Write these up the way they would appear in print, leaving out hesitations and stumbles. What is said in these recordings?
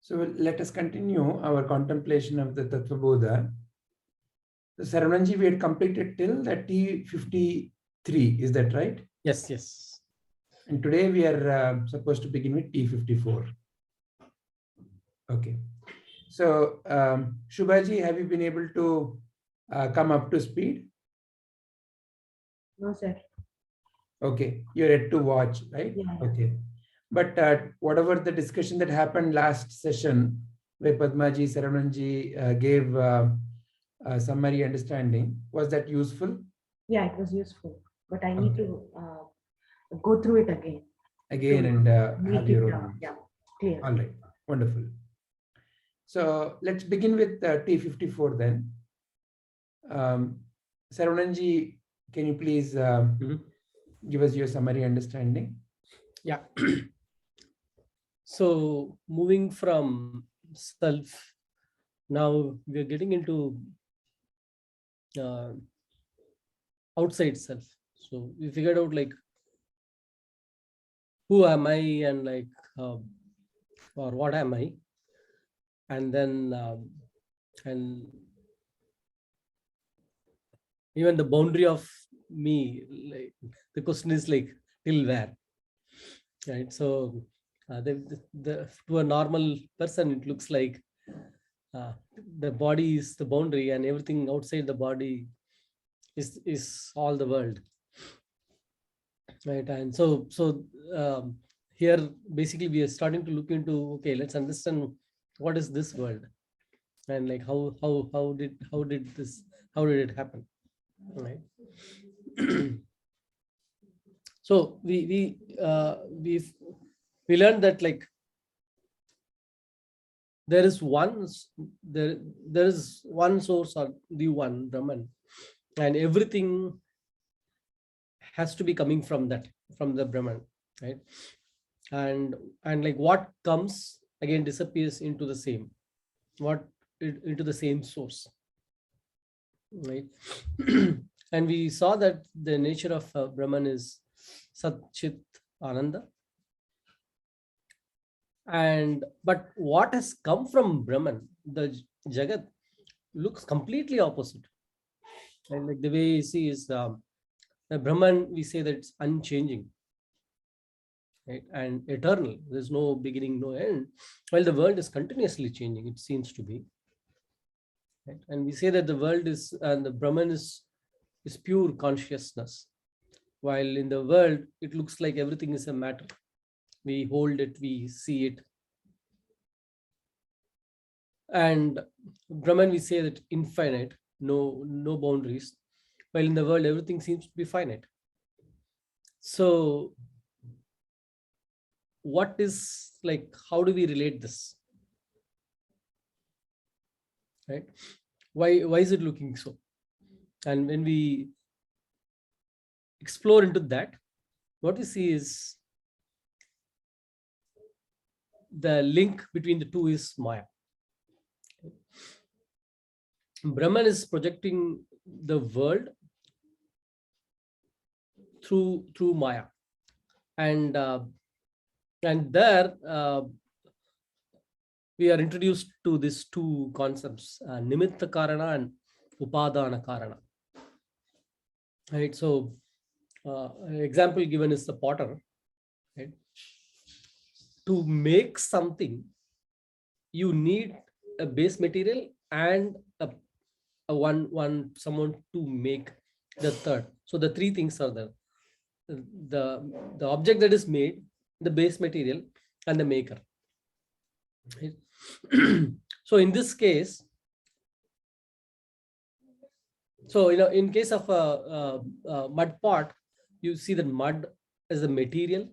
So let us continue our contemplation of the Tattva Bodha. The Saravanan, we had completed till the T53, is that right? Yes, yes. And today we are supposed to begin with T54. Okay. So, Shubhaji, have you been able to come up to speed? No, sir. Okay, you're yet to watch, right? Yeah. Okay. But whatever the discussion that happened last session, where Padmaji, Saravananji gave a summary understanding, was that useful? Yeah, it was useful, but I need to go through it again. Again and Make have it your own. yeah, clear. All right, wonderful. So let's begin with T54 then. Saravananji, can you please give us your summary understanding? Yeah. So moving from self, now we are getting into outside self. So we figured out like who am I and like or what am I, and then and even the boundary of me. Like the question is like till where, right? So to a normal person, it looks like the body is the boundary, and everything outside the body is all the world, right? And so here basically we are starting to look into, okay, let's understand what is this world, and like how did it happen, right? So we learned that like there is one source, or the one Brahman, and everything has to be coming from the Brahman, right? And like what comes again disappears into the same, into the same source, right? And we saw that the nature of Brahman is Sat Chit Ananda. But what has come from Brahman, the Jagat, looks completely opposite. And like the way you see is the Brahman, we say that it's unchanging, right? And eternal. There's no beginning, no end. While the world is continuously changing, it seems to be. Right? And we say that the world is, and the Brahman is pure consciousness. While in the world, it looks like everything is a matter. We hold it, we see it. And Brahman, we say that infinite, no boundaries. While in the world, everything seems to be finite. So what is like, how do we relate this? Right? Why is it looking so? And when we explore into that, what we see is the link between the two is Maya. Brahman is projecting the world through Maya, and there we are introduced to these two concepts, Nimitta Karana and Upadana Karana. Right. So an example given is the potter. Right? To make something, you need a base material and someone to make the third. So the three things are there: the object that is made, the base material, and the maker. Right? So in this case, so in case of a mud pot, you see that mud as a material,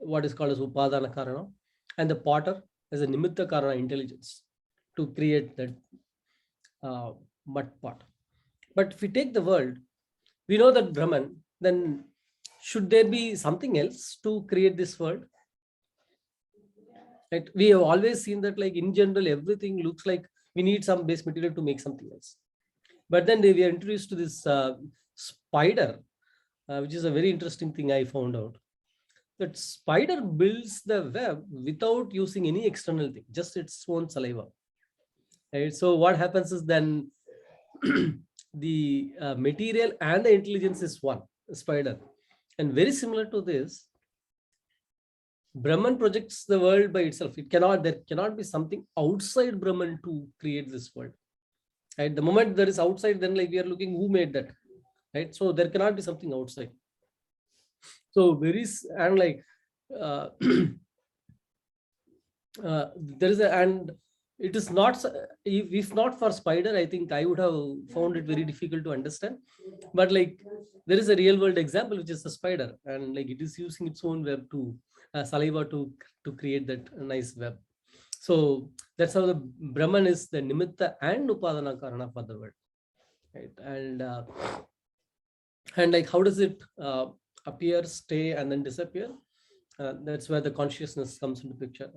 what is called as Upadana Karana, and the potter as a Nimitta Karana, intelligence, to create that mud pot. But if we take the world, we know that Brahman, then should there be something else to create this world? Right? We have always seen that, like in general, everything looks like we need some base material to make something else. But then we are introduced to this spider, which is a very interesting thing I found out. that spider builds the web without using any external thing, just its own saliva. Right? So what happens is then the material and the intelligence is one, spider. And very similar to this, Brahman projects the world by itself. There cannot be something outside Brahman to create this world. Right? The moment there is outside, then like we are looking who made that. Right? So there cannot be something outside. So and like there is and it is not, if not for spider, I think I would have found it very difficult to understand. But like there is a real world example, which is a spider, and like it is using its own web to saliva to create that nice web. So that's how the Brahman is the nimitta and upadana karana for the world. Right? And like how does it appear, stay, and then disappear? That's where the consciousness comes into picture.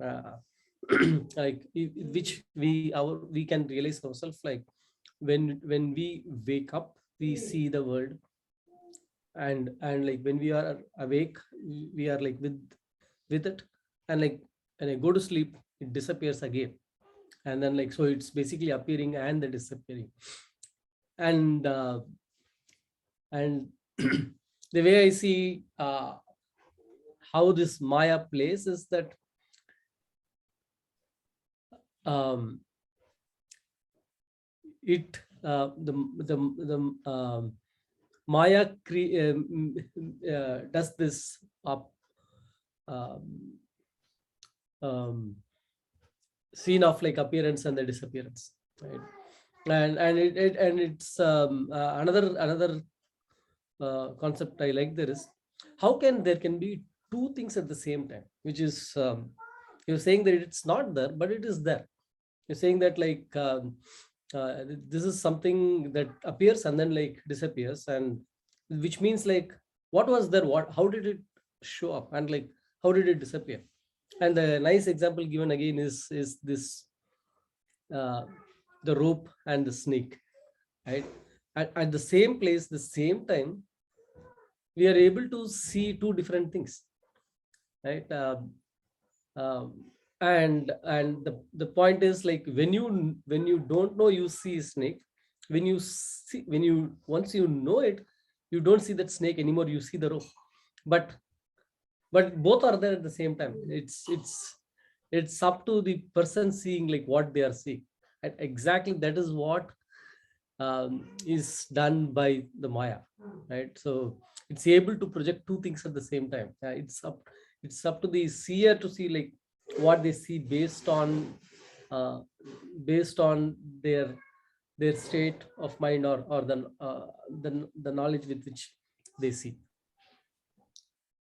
Like which we can realize ourselves, like when we wake up, we see the world, and like when we are awake, we are like with it, and like when I go to sleep, it disappears again, and then like so it's basically appearing and then disappearing. And the way I see how this Maya plays is that Maya does this scene of like appearance and the disappearance, right? And it's another concept I like there is, how there can be two things at the same time, which is you're saying that it's not there, but it is there. You're saying that like this is something that appears and then like disappears, and which means like what was there, how did it show up, and like how did it disappear? And the nice example given again is this the rope and the snake, right? At the same place, the same time, we are able to see two different things, right? And the point is like when you don't know, you see a snake. Once you know it, you don't see that snake anymore, you see the rope. But both are there at the same time. It's up to the person seeing like what they are seeing. And exactly that is what is done by the Maya, right? So it's able to project two things at the same time. It's up to the seer to see like what they see based on their state of mind, or the knowledge with which they see.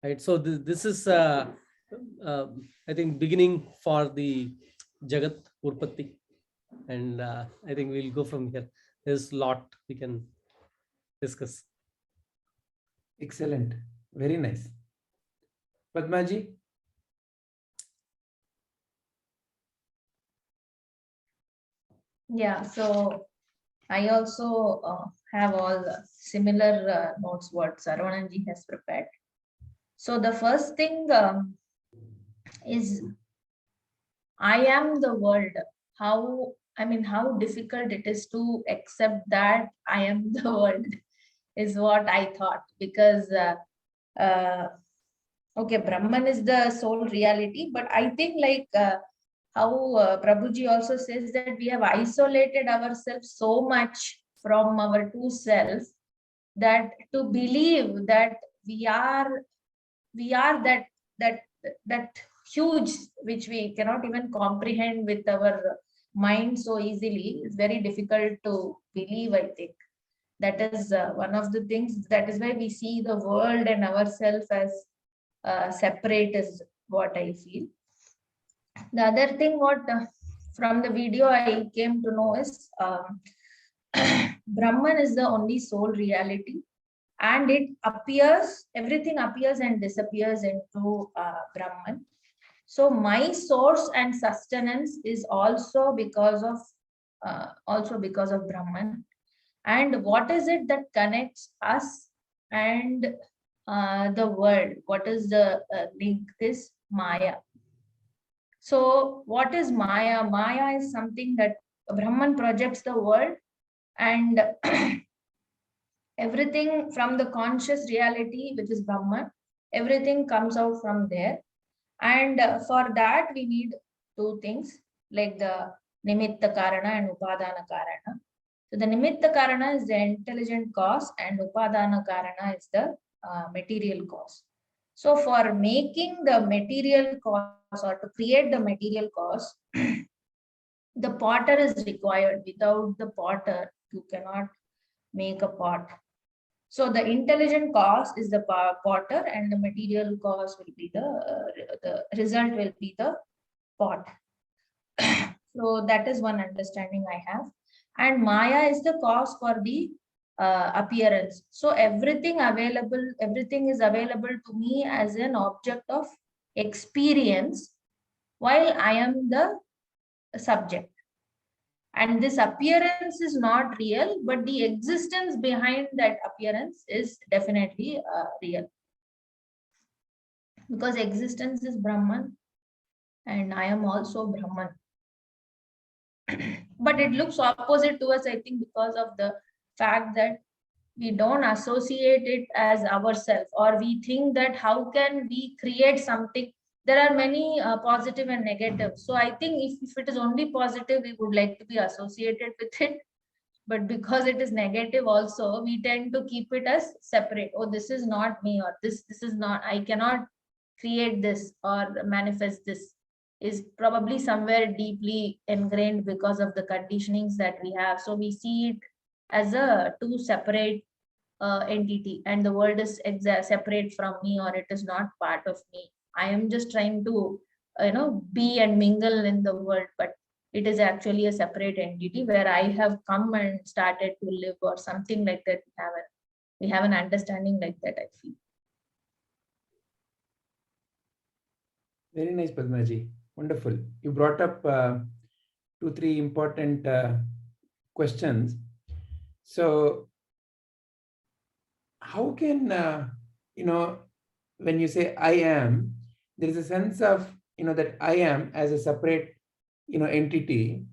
Right. So this is I think beginning for the Jagat Urpatti, and I think we'll go from here. There's a lot we can discuss. Excellent. Very nice. Padmaji? Yeah, so I also have all similar notes what Saravanan has prepared. So the first thing is I am the world. How difficult it is to accept that I am the world is what I thought, because okay, Brahman is the sole reality, but I think like how Prabhuji also says that we have isolated ourselves so much from our true self that to believe that we are that huge, which we cannot even comprehend with our mind so easily, is very difficult to believe. I think that is one of the things. That is why we see the world and ourselves as separate, is what I feel. The other thing what from the video I came to know is Brahman is the only sole reality, and it appears, everything appears and disappears into Brahman. So my source and sustenance is also because of Brahman. And what is it that connects us and the world. What is the link? This Maya. So what is Maya? Maya is something that Brahman projects the world, and everything from the conscious reality, which is Brahman, everything comes out from there. And for that, we need two things like the Nimitta Karana and Upadana Karana. So the Nimitta Karana is the intelligent cause, and Upadana Karana is the material cause. So for making the material cause or to create the material cause, the potter is required. Without the potter, you cannot make a pot. So the intelligent cause is the potter, and the material cause will be the result will be the pot. So that is one understanding I have. And Maya is the cause for the appearance. So everything is available to me as an object of experience while I am the subject. And this appearance is not real, but the existence behind that appearance is definitely real. Because existence is Brahman, and I am also Brahman. But it looks opposite to us, I think, because of the fact that we don't associate it as ourselves, or we think that how can we create something. There are many positive and negative. So I think if it is only positive, we would like to be associated with it. But because it is negative also, we tend to keep it as separate. Oh, this is not me, or this is not, I cannot create this or manifest this. Is probably somewhere deeply ingrained because of the conditionings that we have. So we see it as a two separate entity, and the world is separate from me, or it is not part of me. I am just trying to be and mingle in the world, but it is actually a separate entity where I have come and started to live, or something like that. We have an understanding like that, I feel. Very nice, Padmaji. Wonderful. You brought up 2-3 important questions. So how can, when you say I am, there is a sense of, that I am as a separate, entity,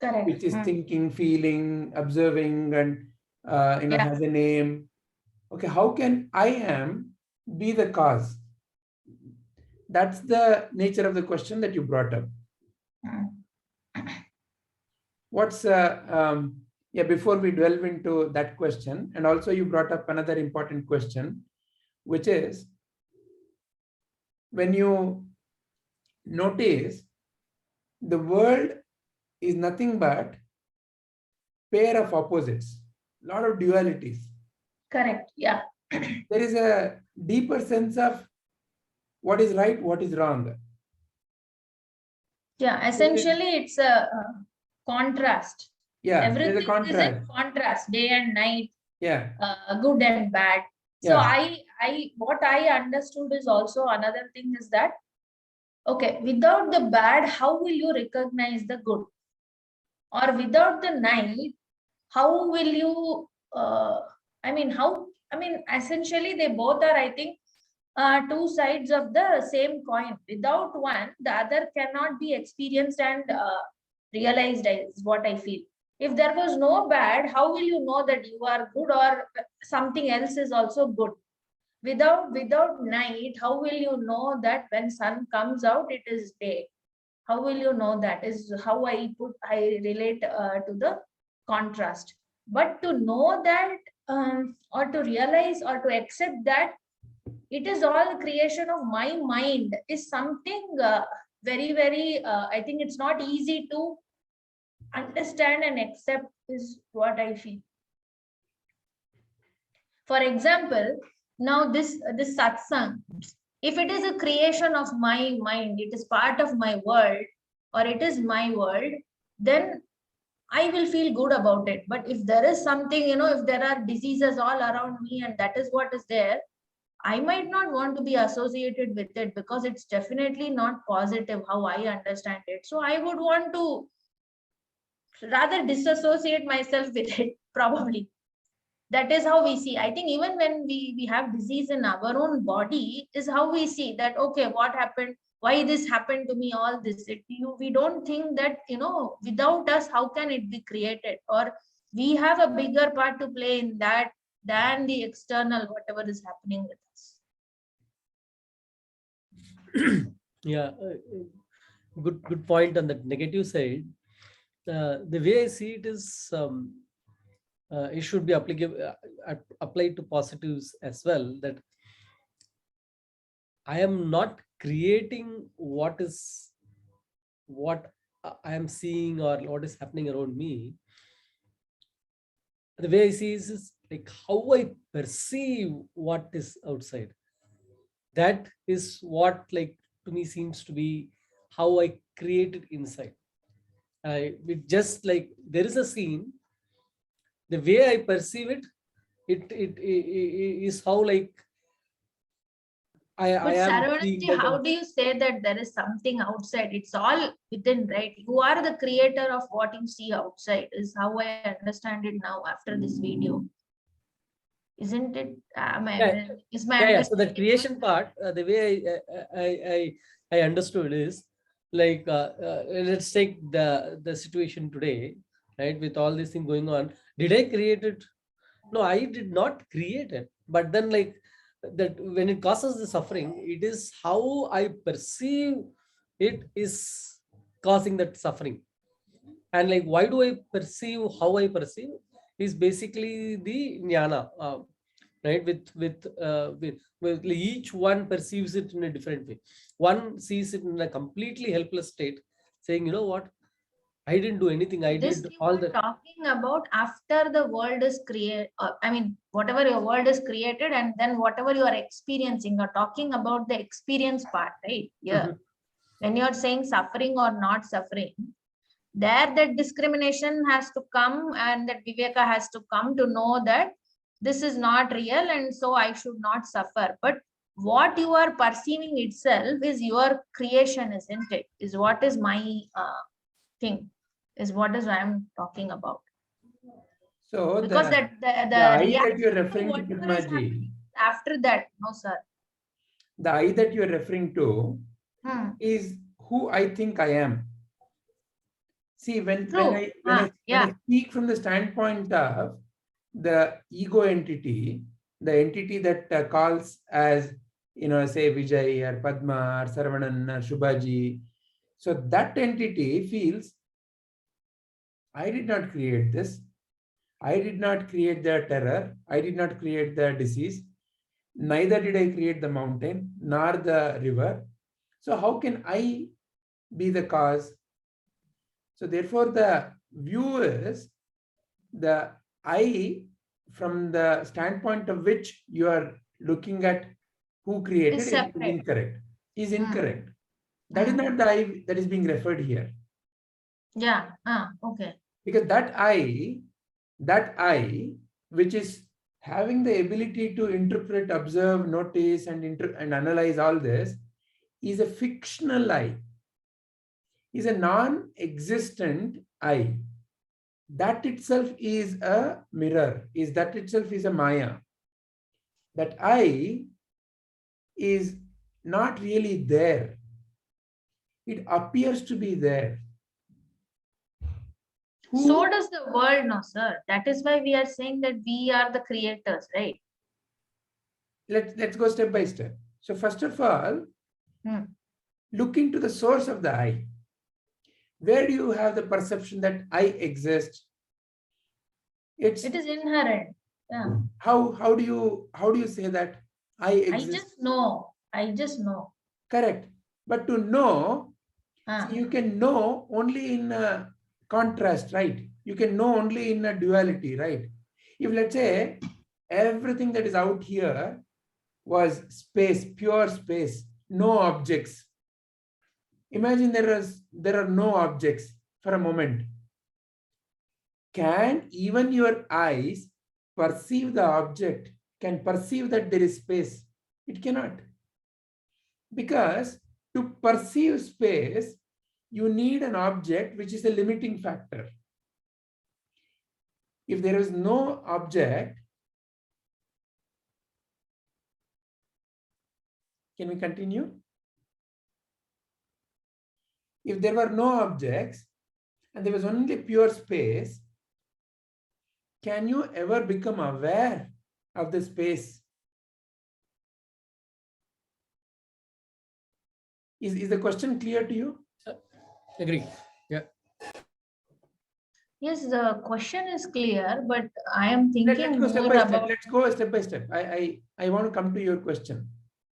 Correct. which is thinking, feeling, observing, and, has a name. Okay, how can I am be the cause? That's the nature of the question that you brought up. What's before we delve into that question, and also you brought up another important question, which is when you notice the world is nothing but pair of opposites, a lot of dualities. Correct. Yeah. There is a deeper sense of what is right, what is wrong. Yeah, essentially it's a contrast. Yeah, everything there's a contrast. Is in contrast, day and night. Yeah. Good and bad. So what I understood is also another thing is that, okay, without the bad, how will you recognize the good? Or without the night, how will you, essentially they both are, I think, two sides of the same coin. Without one, the other cannot be experienced and realized, is what I feel. If there was no bad, how will you know that you are good or something else is also good? Without night, how will you know that when sun comes out, it is day? How will you know that? Is how I relate to the contrast. But to know that, or to realize or to accept that it is all creation of my mind, is something very, very, I think it's not easy to understand and accept, is what I feel. For example, now this satsang, if it is a creation of my mind, it is part of my world, or it is my world, then I will feel good about it. But if there is something, if there are diseases all around me and that is what is there, I might not want to be associated with it, because it's definitely not positive how I understand it. So I would want to rather disassociate myself with it, probably. That is how we see. I think even when we have disease in our own body, is how we see that, okay, what happened? Why this happened to me? All this. We don't think that, without us, how can it be created? Or we have a bigger part to play in that than the external, whatever is happening with us. Yeah, good point on the negative side. The way I see it is, it should be applicable, applied to positives as well. That I am not creating what I am seeing or what is happening around me. The way I see is like how I perceive what is outside. That is what, like, to me seems to be how I create it inside. It just like there is a scene, the way I perceive it, it is how, like, I But am seeing Saravanan, that. how do you say that there is something outside? It's all within, right? You are the creator of what you see outside, is how I understand it now after this video. Isn't it? Is my Yeah. So the understanding creation correct? part, the way I understood is like, let's take the situation today, right? With all this thing going on, did I create it? No, I did not create it. But then, like, that when it causes the suffering, it is how I perceive it is causing that suffering. And like, why do I perceive how I perceive is basically the jnana, right? With each one perceives it in a different way. One sees it in a completely helpless state, saying, you know what, I didn't do anything. I This did you all are the. talking about after the world is created. I mean, whatever your world is created, and then whatever you are experiencing, you're talking about the experience part, right? Yeah. Mhm. When you're saying suffering or not suffering, there that discrimination has to come, and that viveka has to come to know that this is not real, and so I should not suffer. But what you are perceiving itself is your creation, isn't it? Is what is my thing, is what is I'm talking about. So Because that the I the that you're reaction to referring to, whatever is Padmaji, happening after that, no sir. the I that you're referring to is who I think I am. See, True. when Yeah. I speak from the standpoint of the ego entity, the entity that calls as, say Vijay or Padma or Saravanan or Shubhaji, so that entity feels, I did not create this. I did not create the terror. I did not create the disease. Neither did I create the mountain nor the river. So how can I be the cause? So therefore, the view is the I, from the standpoint of which you are looking at who created, Is is separate. incorrect. Is incorrect. That is Mm. not the I that is being referred here. Yeah. Okay. Because that I, which is having the ability to interpret, observe, notice, and analyze all this, is a fictional I, is a non-existent I. That itself is a mirror, is that itself is a Maya. That I is not really there. It appears to be there. So does the world, no, sir. That is why we are saying that we are the creators, right? Let's go step by step. So first of all, look into the source of the I. Where do you have the perception that I exist? It is inherent. Yeah. How do you say that I exist? I just know. Correct. But to know, see, you can know only in a contrast, right? You can know only in a duality, right? If let's say everything that is out here was space, pure space, no objects. Imagine there are no objects for a moment. Can even your eyes perceive the object? Can perceive that there is space? It cannot. Because to perceive space, you need an object which is a limiting factor. If there is no object, Can we continue? If there were no objects and there was only pure space, can you ever become aware of the space? Is the question clear to you? Agree. Yes, the question is clear, but I am Let's thinking go step more by step. about. Let's go step by step. I want to come to your question.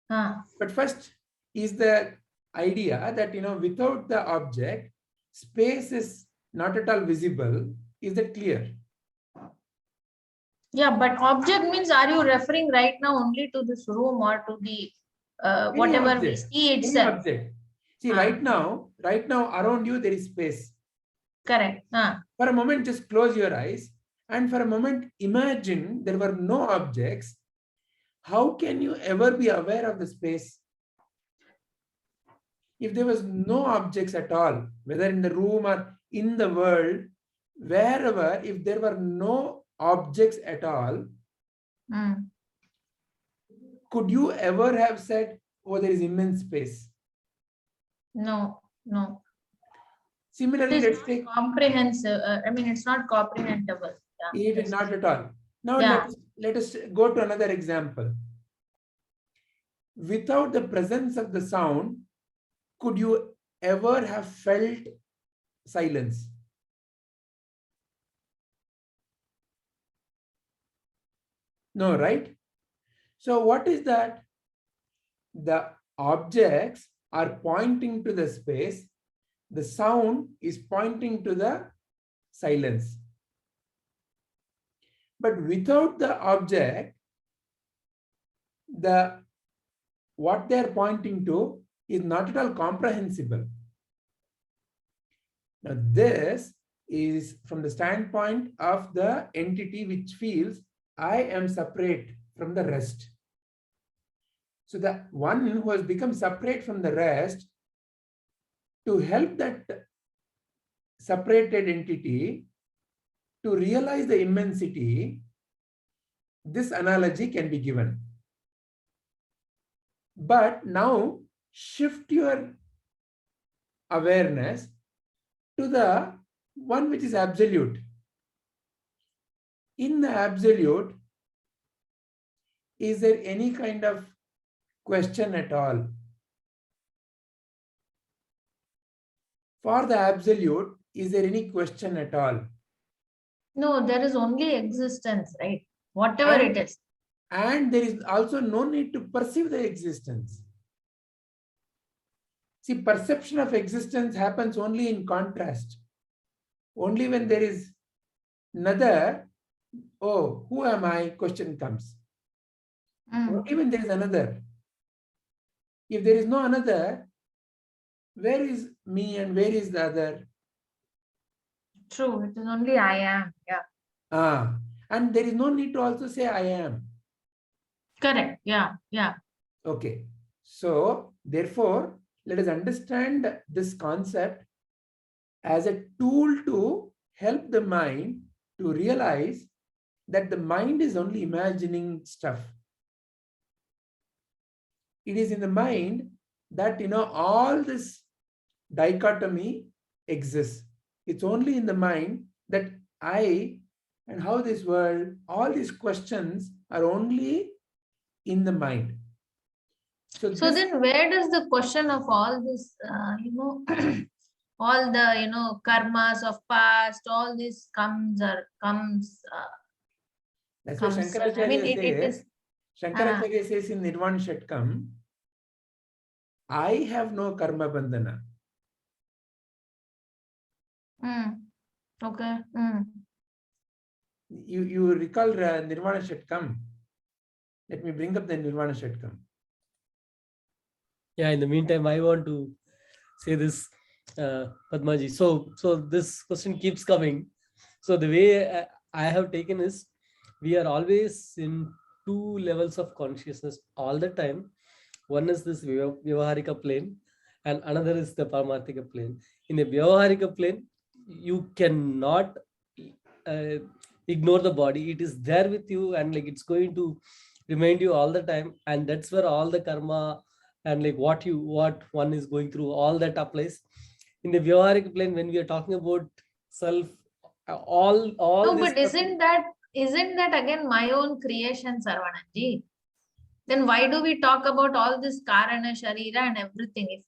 But first is the idea that, without the object, space is not at all visible. Is that clear? Yeah, but object means, are you referring right now only to this room or to the Any whatever we object, see any itself? object. See, right now around you there is space. Correct. For a moment, just close your eyes and for a moment imagine there were no objects. How can you ever be aware of the space? If there was no objects at all, whether in the room or in the world, wherever, if there were no objects at all, could you ever have said, oh, there is immense space? No. Similarly, It is let's take. comprehensive. I mean, it's not comprehensible. Yeah. It is not at all. Now Yeah. let us go to another example. Without the presence of the sound, could you ever have felt silence? No, right? So what is that? The objects are pointing to the space. The sound is pointing to the silence. But without the object, what they are pointing to is not at all comprehensible. Now, this is from the standpoint of the entity which feels I am separate from the rest. So the one who has become separate from the rest, to help that separated entity to realize the immensity, this analogy can be given. But now shift your awareness to the one which is absolute. In the absolute, is there any kind of question at all? For the absolute, is there any question at all? No, there is only existence, right? Whatever it is. And there is also no need to perceive the existence. See, perception of existence happens only in contrast. Only when there is another, oh, who am I? Question comes. Only when there is another. If there is no another, where is me and where is the other? True, it is only I am. Yeah. And there is no need to also say I am. Correct. Yeah. Okay. So, therefore, let us understand this concept as a tool to help the mind to realize that the mind is only imagining stuff. It is in the mind that, all this dichotomy exists. It's only in the mind that I and how this world, all these questions are only in the mind. So then where does the question of all this, all the, karmas of past, all this comes? That's what Shankaracharya says. Shankaracharya says in Nirvana Shatkam, I have no karma bandhana. Okay. You recall Nirvana Shatkam? Let me bring up the Nirvana Shatkam. Yeah, in the meantime, I want to say this, Padmaji. So this question keeps coming. So the way I have taken is, we are always in two levels of consciousness all the time. One is this Vyavaharika plane and another is the Paramarthika plane. In the Vyavaharika plane, you cannot ignore the body. It is there with you and like it's going to remind you all the time. And that's where all the karma and like what one is going through, all that applies. In the Vyavaharic plane, when we are talking about self, all No, this but isn't that again my own creation, Sarvanaji? Then why do we talk about all this Karana, Sharira and everything?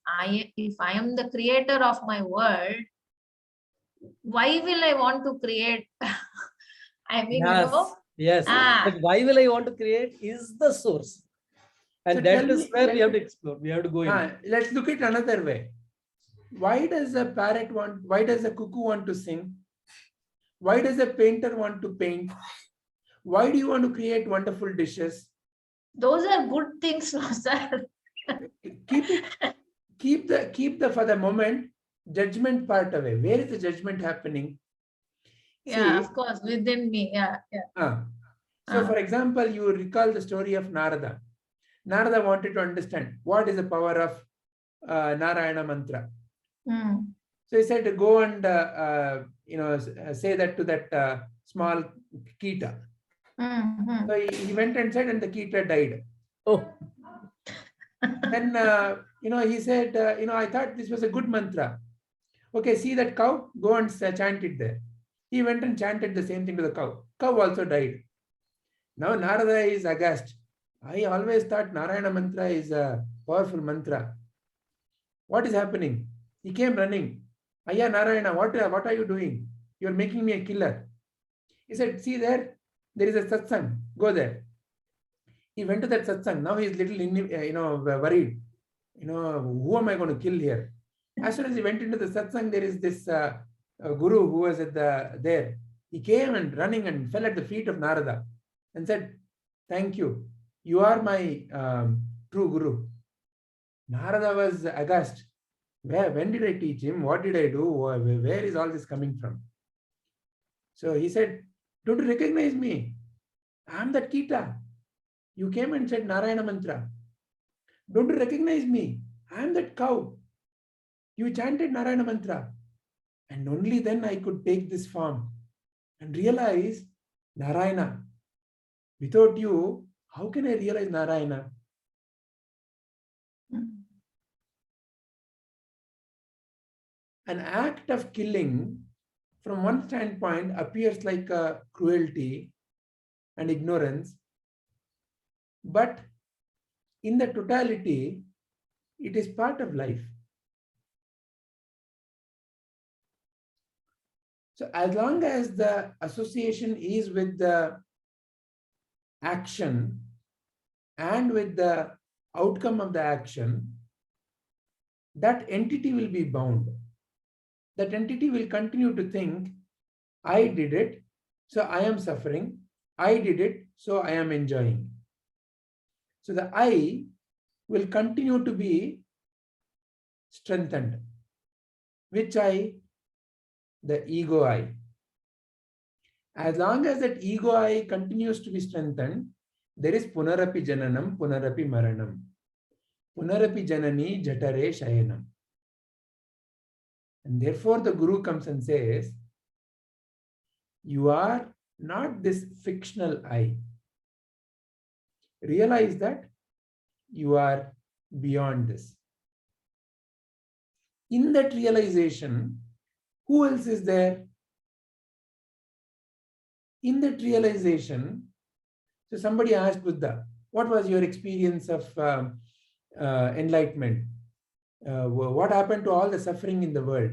If I am the creator of my world, why will I want to create? I mean, yes. But why will I want to create is the source. And So that tell is me- where we have to explore. We have to go in. Let's look at another way. Why does a parrot why does a cuckoo want to sing? Why does a painter want to paint? Why do you want to create wonderful dishes? Those are good things, no, sir. Keep the for the moment judgment part away. Where is the judgment happening? Yeah, See, of course, within me. Yeah. So, for example, you recall the story of Narada. Narada wanted to understand what is the power of Narayana mantra. So he said to go and say that to that small Kita. So he went and said, and the Kita died. Oh. Then he said, I thought this was a good mantra. Okay, see that cow? Go and chant it there. He went and chanted the same thing to the cow. Cow also died. Now Narada is aghast. I always thought Narayana mantra is a powerful mantra. What is happening? He came running. Ayya Narayana, what are you doing? You're making me a killer. He said, see there is a satsang. Go there. He went to that satsang. Now he's little worried. Who am I going to kill here? As soon as he went into the satsang, there is this guru who was there. He came and running and fell at the feet of Narada and said, thank you. You are my true guru. Narada was aghast. When did I teach him? What did I do? Where is all this coming from? So he said, don't you recognize me? I am that Kita. You came and said Narayana mantra. Don't you recognize me? I am that cow. You chanted Narayana mantra. And only then I could take this form and realize Narayana. Without you, how can I realize Narayana? An act of killing, from one standpoint, appears like a cruelty and ignorance, but in the totality, it is part of life. So as long as the association is with the action and with the outcome of the action, that entity will be bound. That entity will continue to think, I did it, so I am suffering. I did it, so I am enjoying. So the I will continue to be strengthened. Which I? The ego I. As long as that ego I continues to be strengthened, there is punarapi jananam, punarapi maranam. Punarapi janani jatare shayanam. And therefore the Guru comes and says, you are not this fictional I. Realize that you are beyond this. In that realization, who else is there? In that realization, so somebody asked Buddha, what was your experience of enlightenment? What happened to all the suffering in the world?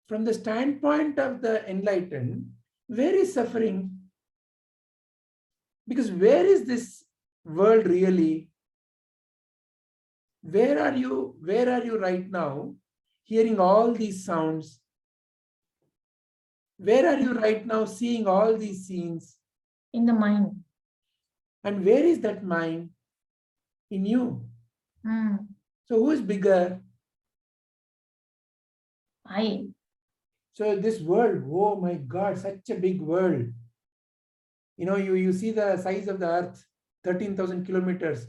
From the standpoint of the enlightened, where is suffering? Because where is this world really? Where are you right now hearing all these sounds? Where are you right now seeing all these scenes? In the mind. And where is that mind? In you. So who is bigger? I. So this world, oh my God, such a big world. You see the size of the earth, 13,000 kilometers.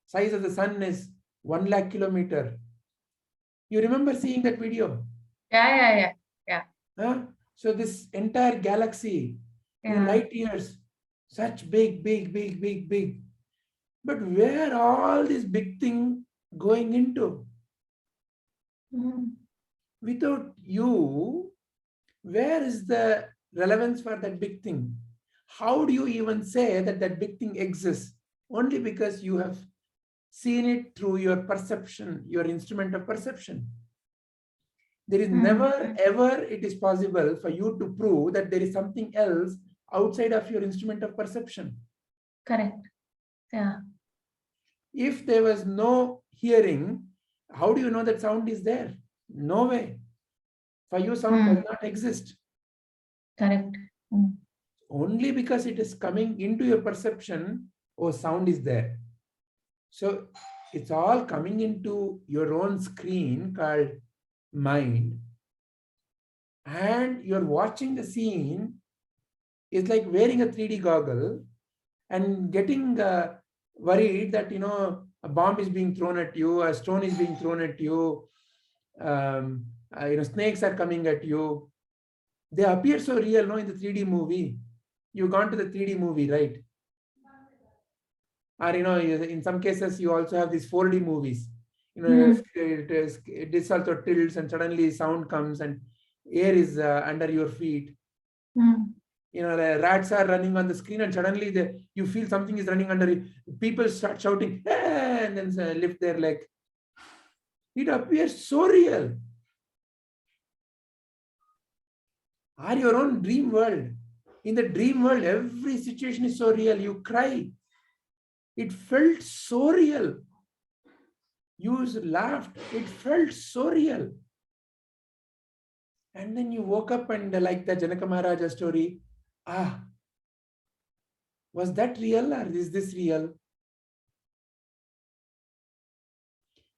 Size of the sun is 1 lakh kilometer. You remember seeing that video? Yeah. Huh? So this entire galaxy, in light years, such big. But where all this big thing going into? Without you, where is the relevance for that big thing? How do you even say that that big thing exists? Only because you have seen it through your perception, your instrument of perception. There is never ever it is possible for you to prove that there is something else outside of your instrument of perception. Correct. Yeah. If there was no hearing, how do you know that sound is there? No way. For you, sound does not exist. Correct. Only because it is coming into your perception, oh, sound is there. So it's all coming into your own screen called mind. And you're watching the scene is like wearing a 3D goggle and getting worried that, a bomb is being thrown at you, a stone is being thrown at you, snakes are coming at you. They appear so real, no, in the 3D movie. You've gone to the 3D movie, right? Or, in some cases, you also have these 4D movies. It also tilts and suddenly sound comes and air is under your feet. The rats are running on the screen and suddenly you feel something is running under you. People start shouting, and then lift their leg. It appears so real. Or your own dream world. In the dream world, every situation is so real. You cry. It felt so real. You laughed. It felt so real. And then you woke up and like the Janaka Maharaja story, was that real or is this real?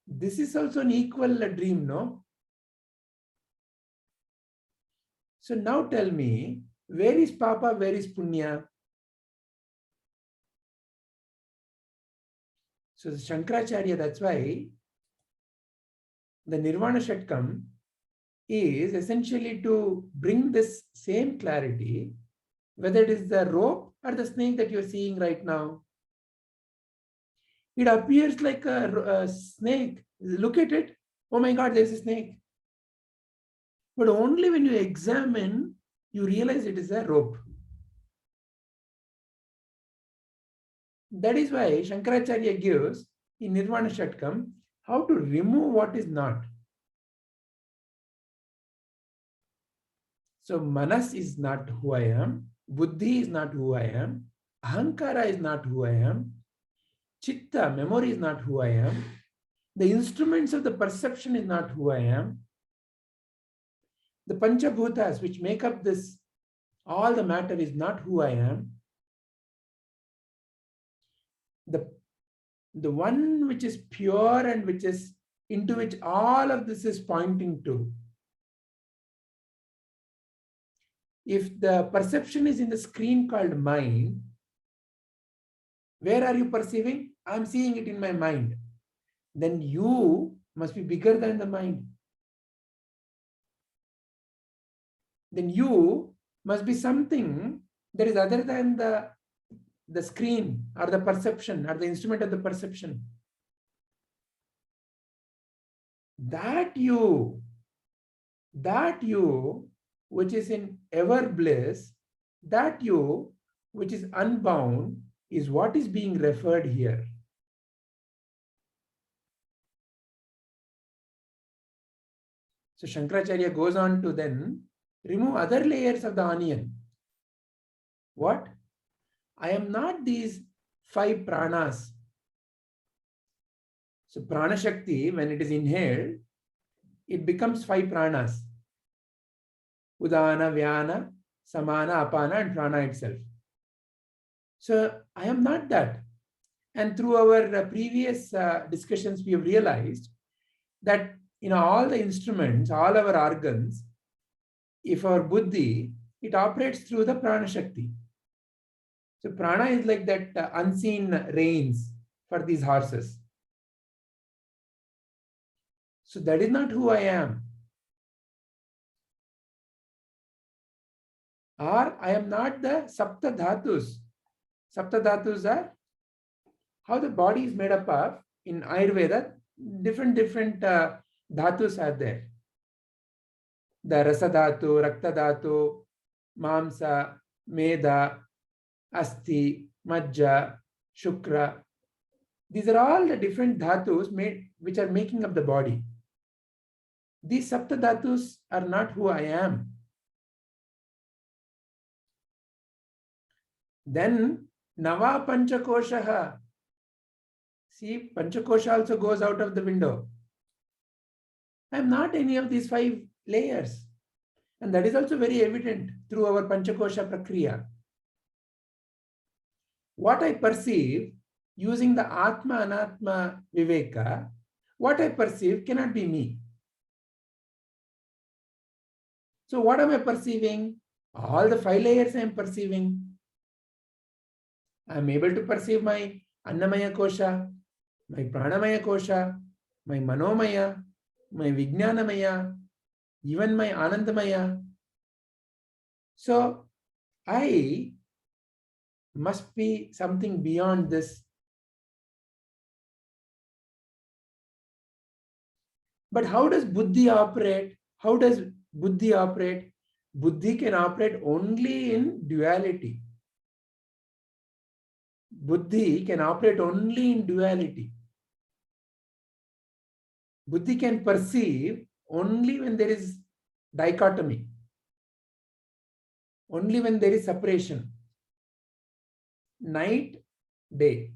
This is also an equal dream, no? So now tell me, where is Papa, where is Punya? So the Shankaracharya, that's why the Nirvana Shatkam is essentially to bring this same clarity, whether it is the rope or the snake that you're seeing right now. It appears like a snake. Look at it. Oh my God, there's a snake. But only when you examine, you realize it is a rope. That is why Shankaracharya gives in Nirvana Shatkam how to remove what is not. So Manas is not who I am. Buddhi is not who I am. Ahankara is not who I am. Chitta, memory is not who I am. The instruments of the perception is not who I am. The Panchabhutas, which make up this, all the matter is not who I am. The one which is pure and which is into which all of this is pointing to. If the perception is in the screen called mind, where are you perceiving? I'm seeing it in my mind. Then you must be bigger than the mind. Then you must be something that is other than the screen or the perception or the instrument of the perception. That you which is in ever bliss, that you which is unbound is what is being referred here. So Shankaracharya goes on to then remove other layers of the onion. What? I am not these 5 pranas. So prana shakti, when it is inhaled, it becomes 5 pranas. Udana, Vyana, Samana, Apana, and prana itself. So I am not that. And through our previous discussions, we have realized that all the instruments, all our organs, if our buddhi, it operates through the prana shakti. So prana is like that unseen reins for these horses. So that is not who I am. Or I am not the Sapta Dhatus. Sapta Dhatus are how the body is made up of, in Ayurveda, different dhatus are there. The rasa dhatu, rakta dhatu, mamsa, meda, asti, majja, shukra. These are all the different dhatus which are making up the body. These sapta dhatus are not who I am. Then Nava Panchakoshaha. See, Panchakosha also goes out of the window. I am not any of these 5 layers. And that is also very evident through our Panchakosha Prakriya. What I perceive using the Atma Anatma Viveka, what I perceive cannot be me. So what am I perceiving? All the 5 layers I am perceiving. I am able to perceive my Annamaya Kosha, my Pranamaya Kosha, my Manomaya, my Vijnanamaya, even my Anandamaya. So I must be something beyond this. But how does Buddhi operate? How does Buddhi operate? Buddhi can operate only in duality. Buddhi can operate only in duality. Buddhi can perceive only when there is dichotomy, only when there is separation. Night, day.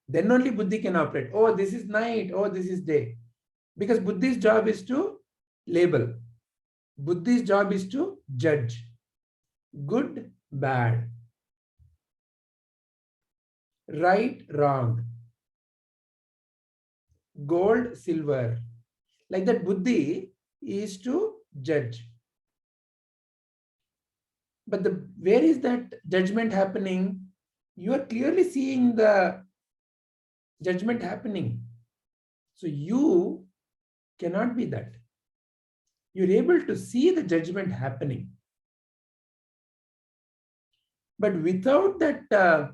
Then only Buddhi can operate. Oh, this is night. Oh, this is day. Because Buddhi's job is to label. Buddhi's job is to judge. Good, bad. Right, wrong. Gold, silver. Like that, Buddhi is to judge. But where is that judgment happening? You are clearly seeing the judgment happening. So you cannot be that. You're able to see the judgment happening. But without that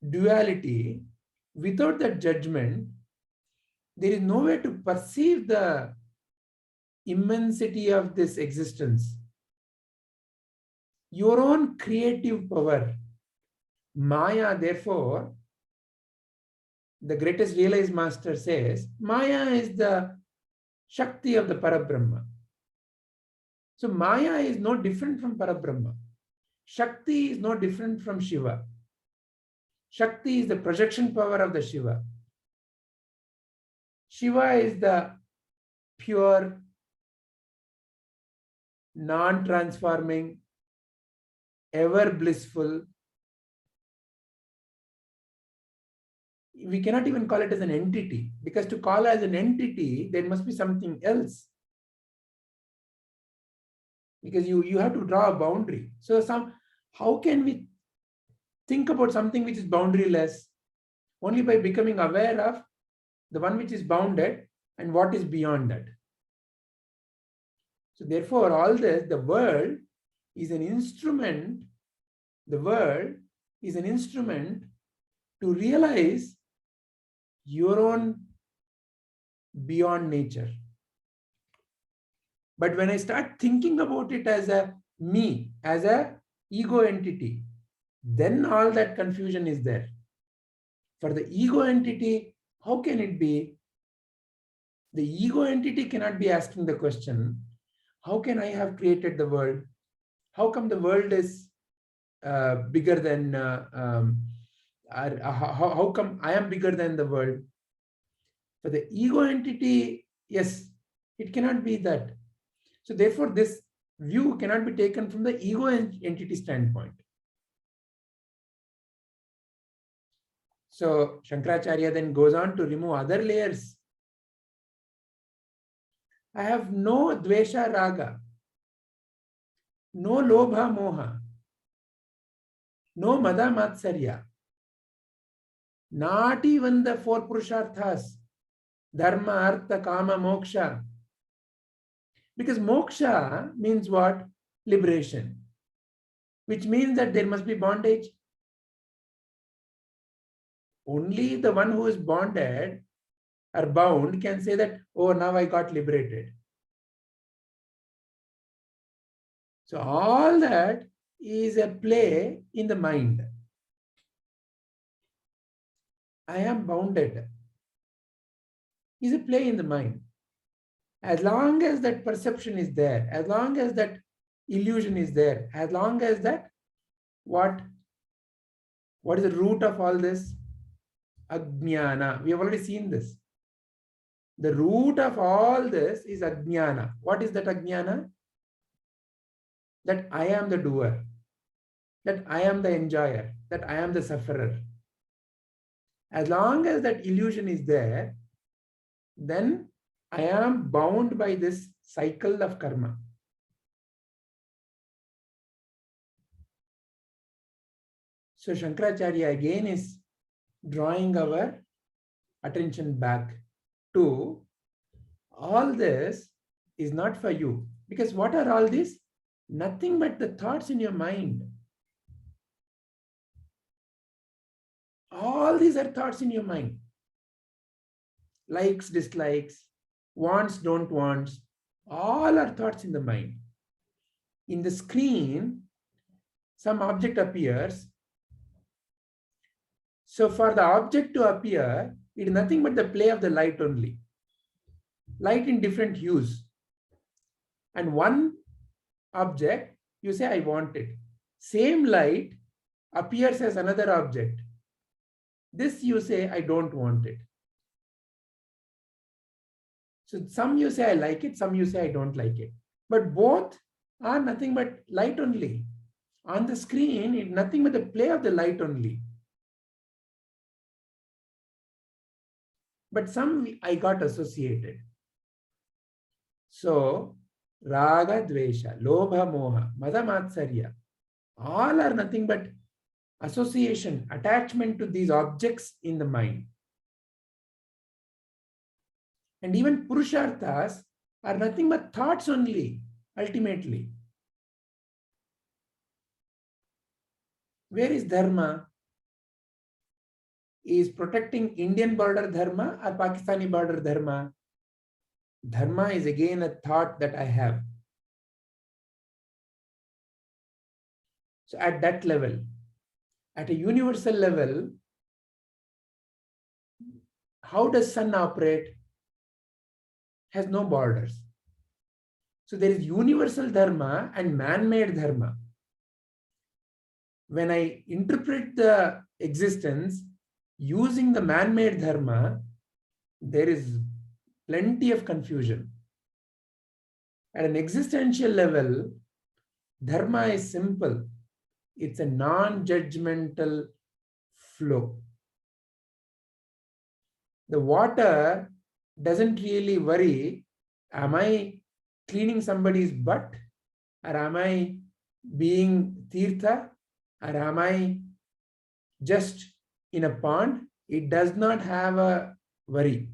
duality, without that judgment, there is no way to perceive the immensity of this existence. Your own creative power. Maya, therefore, the greatest realized master says, Maya is the Shakti of the Parabrahma. So Maya is no different from Parabrahma. Shakti is no different from Shiva. Shakti is the projection power of the Shiva. Shiva is the pure, non-transforming, ever blissful. We cannot even call it as an entity, because to call as an entity, there must be something else. Because you have to draw a boundary. So how can we think about something which is boundaryless? Only by becoming aware of the one which is bounded and what is beyond that. So therefore, all this, the world is an instrument. The world is an instrument to realize your own beyond nature. But when I start thinking about it as a me, as a ego entity, then all that confusion is there. For the ego entity, how can it be? The ego entity cannot be asking the question, how can I have created the world? How come the world is bigger than, how come I am bigger than the world? For the ego entity, yes, it cannot be that. So therefore, this view cannot be taken from the ego entity standpoint. So Shankaracharya then goes on to remove other layers. I have no dvesha raga, no lobha moha, no mada matsarya, not even the 4 purusharthas, dharma, artha, kama, moksha. Because moksha means what? Liberation, which means that there must be bondage. Only the one who is bonded or bound can say that, oh, now I got liberated. So all that is a play in the mind. I am bounded is a play in the mind. As long as that perception is there, as long as that illusion is there, as long as that, what is the root of all this? Ajnana. We have already seen this. The root of all this is ajnana. What is that ajnana? That I am the doer, that I am the enjoyer, that I am the sufferer. As long as that illusion is there, then I am bound by this cycle of karma. So Shankaracharya again is drawing our attention back to all this is not for you. Because what are all these? Nothing but the thoughts in your mind. All these are thoughts in your mind. Likes, dislikes, wants, don't wants, all are thoughts in the mind. In the screen, some object appears. So for the object to appear, it is nothing but the play of the light only. Light in different hues. And one object, you say, I want it. Same light appears as another object. This you say, I don't want it. So some you say, I like it, some you say, I don't like it. But both are nothing but light only. On the screen, it's nothing but the play of the light only. But some I got associated. So, raga, dvesha, lobha, moha, mada, matsarya, all are nothing but association, attachment to these objects in the mind. And even purusharthas are nothing but thoughts only, ultimately. Where is dharma? Is protecting Indian border dharma or Pakistani border dharma? Dharma is again a thought that I have. So at that level, at a universal level, how does sun operate? Has no borders. So there is universal dharma and man-made dharma. When I interpret the existence using the man-made dharma, there is plenty of confusion. At an existential level, dharma is simple. It's a non-judgmental flow. The water doesn't really worry, am I cleaning somebody's butt? Or am I being tirtha? Or am I just in a pond? It does not have a worry.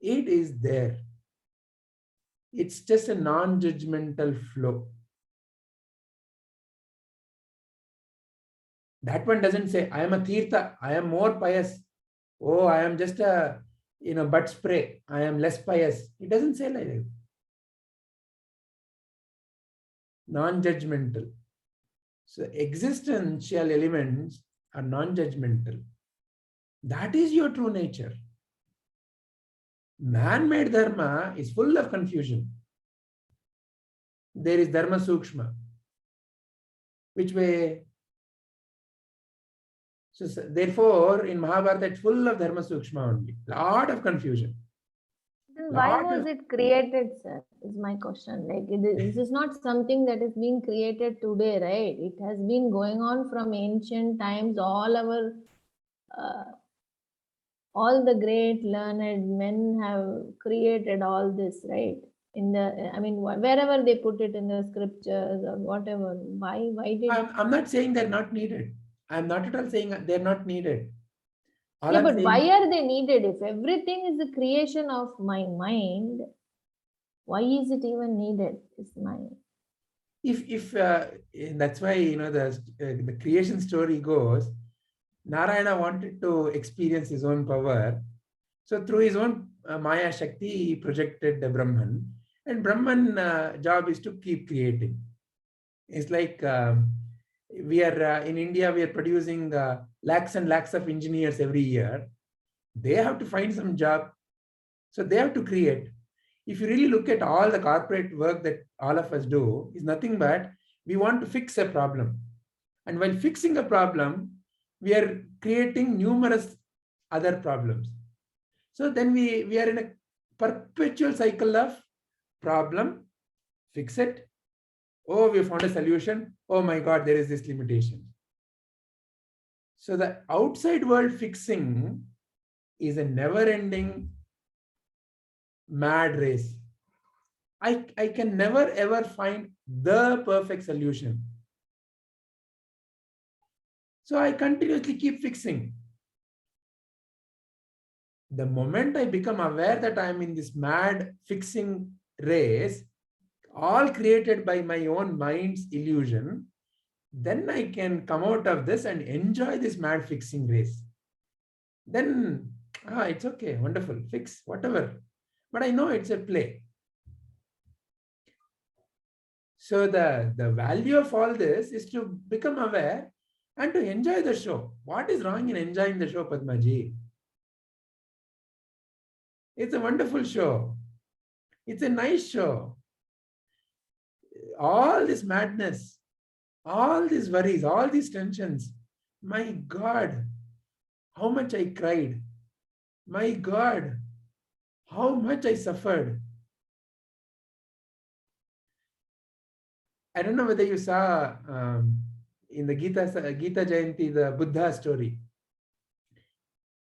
It is there. It's just a non-judgmental flow. That one doesn't say, I am a tirtha, I am more pious. Oh, I am just a butt spray, I am less pious. It doesn't say like that. Non-judgmental. So existential elements are non-judgmental. That is your true nature. Man-made dharma is full of confusion. There is dharma sukshma. Which way? So therefore, in Mahabharata, it's full of dharma sukshma only. Lot of confusion. Then why was it created, sir? Is my question. Like this is not something that is being created today, right? It has been going on from ancient times. All the great learned men have created all this, right? Wherever they put it in the scriptures or whatever. Why did? I'm not saying they're not needed. I'm not at all saying they're not needed. But why are they needed? If everything is the creation of my mind, why is it even needed? Is my If that's why the creation story goes, Narayana wanted to experience his own power. So through his own Maya Shakti, he projected the Brahman. And Brahman job is to keep creating. It's like we are in India, we are producing lakhs and lakhs of engineers every year. They have to find some job. So they have to create. If you really look at all the corporate work that all of us do, is nothing but we want to fix a problem. And while fixing a problem, we are creating numerous other problems. So then we are in a perpetual cycle of problem, fix it. Oh, we found a solution. Oh my God, there is this limitation. So the outside world fixing is a never-ending mad race. I can never ever find the perfect solution. So I continuously keep fixing. The moment I become aware that I am in this mad fixing race, all created by my own mind's illusion, then I can come out of this and enjoy this mad fixing race. Then, it's okay, wonderful, fix, whatever. But I know it's a play. So the value of all this is to become aware and to enjoy the show. What is wrong in enjoying the show, Padmaji? It's a wonderful show. It's a nice show. All this madness, all these worries, all these tensions. My God, how much I cried. My God, how much I suffered. I don't know whether you saw in the Gita Jayanti, the Buddha story.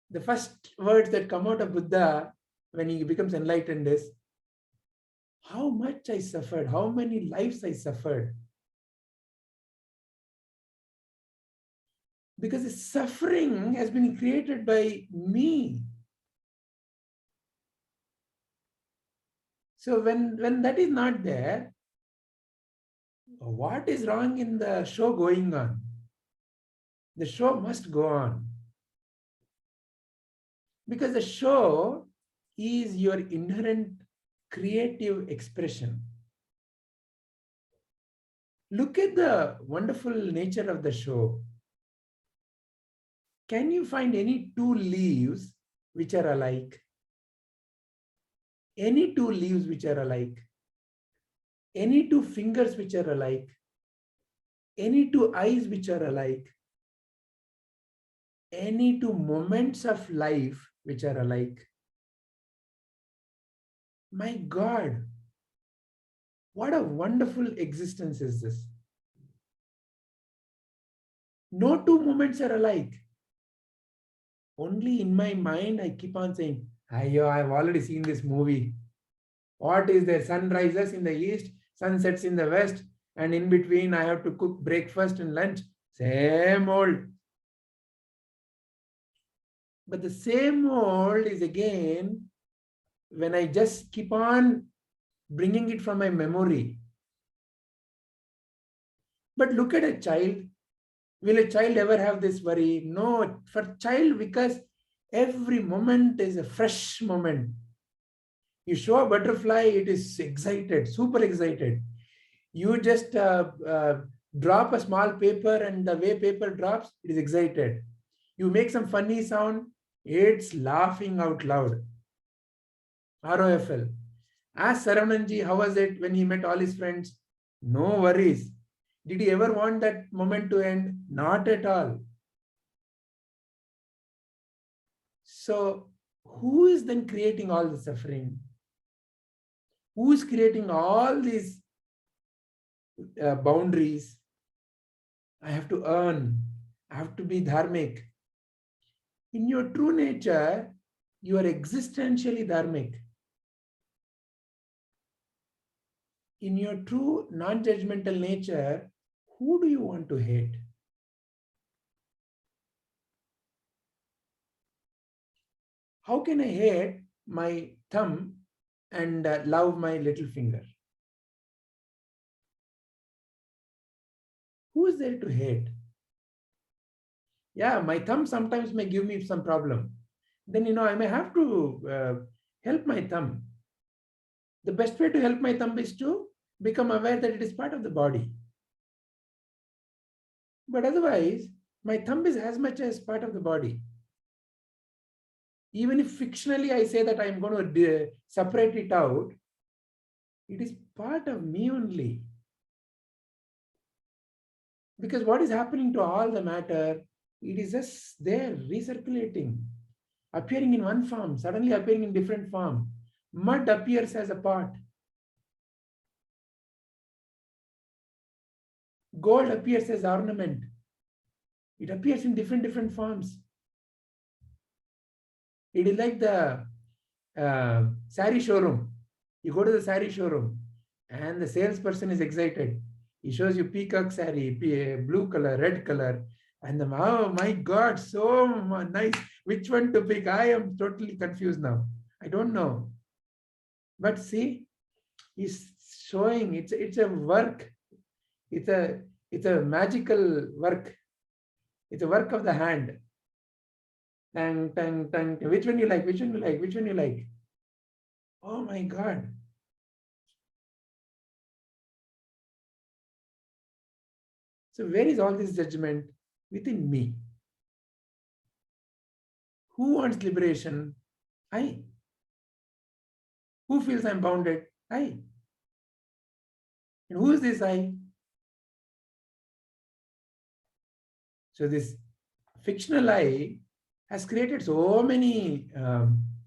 The first words that come out of Buddha when he becomes enlightened is, how much I suffered, how many lives I suffered. Because the suffering has been created by me. So when that is not there, what is wrong in the show going on? The show must go on. Because the show is your inherent creative expression. Look at the wonderful nature of the show. Can you find any two leaves which are alike? Any two leaves which are alike? Any two fingers which are alike? Any two eyes which are alike? Any two moments of life which are alike? My God, what a wonderful existence is this. No two moments are alike. Only in my mind, I keep on saying, Ayo, I've already seen this movie. What is there? Sun rises in the east, sun sets in the west, and in between I have to cook breakfast and lunch. Same old. But the same old is again when I just keep on bringing it from my memory. But look at a child. Will a child ever have this worry? No, for child, because every moment is a fresh moment. You show a butterfly, it is excited, super excited. You just drop a small paper and the way paper drops, it is excited. You make some funny sound, it's laughing out loud. ROFL. Ask Saravananji, how was it when he met all his friends? No worries. Did he ever want that moment to end? Not at all. So, who is then creating all the suffering? Who is creating all these boundaries? I have to earn. I have to be dharmic. In your true nature, you are existentially dharmic. In your true non-judgmental nature, who do you want to hate? How can I hate my thumb and love my little finger? Who is there to hate? Yeah, my thumb sometimes may give me some problem. Then, I may have to help my thumb. The best way to help my thumb is to become aware that it is part of the body. But otherwise, my thumb is as much as part of the body. Even if fictionally I say that I'm going to separate it out, it is part of me only. Because what is happening to all the matter, it is just there recirculating, appearing in one form, suddenly appearing in different form. Mud appears as a pot. Gold appears as ornament. It appears in different forms. It is like the sari showroom. You go to the sari showroom and the salesperson is excited. He shows you peacock sari, blue color, red color. And oh my God, so nice. Which one to pick? I am totally confused now. I don't know. But see, he's showing it's a work. It's a magical work. It's a work of the hand. Tang, tang, tang. Which one you like? Which one you like? Which one you like? Oh my God. So where is all this judgment? Within me. Who wants liberation? I. Who feels I'm bounded? I. And who is this I? So this fictional I has created so many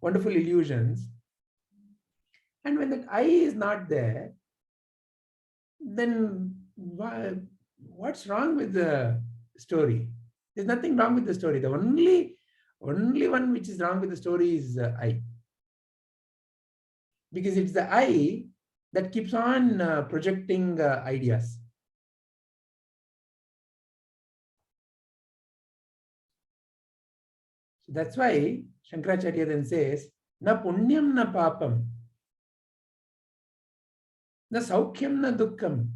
wonderful illusions. And when that I is not there, then what's wrong with the story? There's nothing wrong with the story. The only one which is wrong with the story is I. Because it's the I that keeps on projecting ideas. So that's why Shankaracharya then says, na punyam na papam, na saukhyam na dukkham.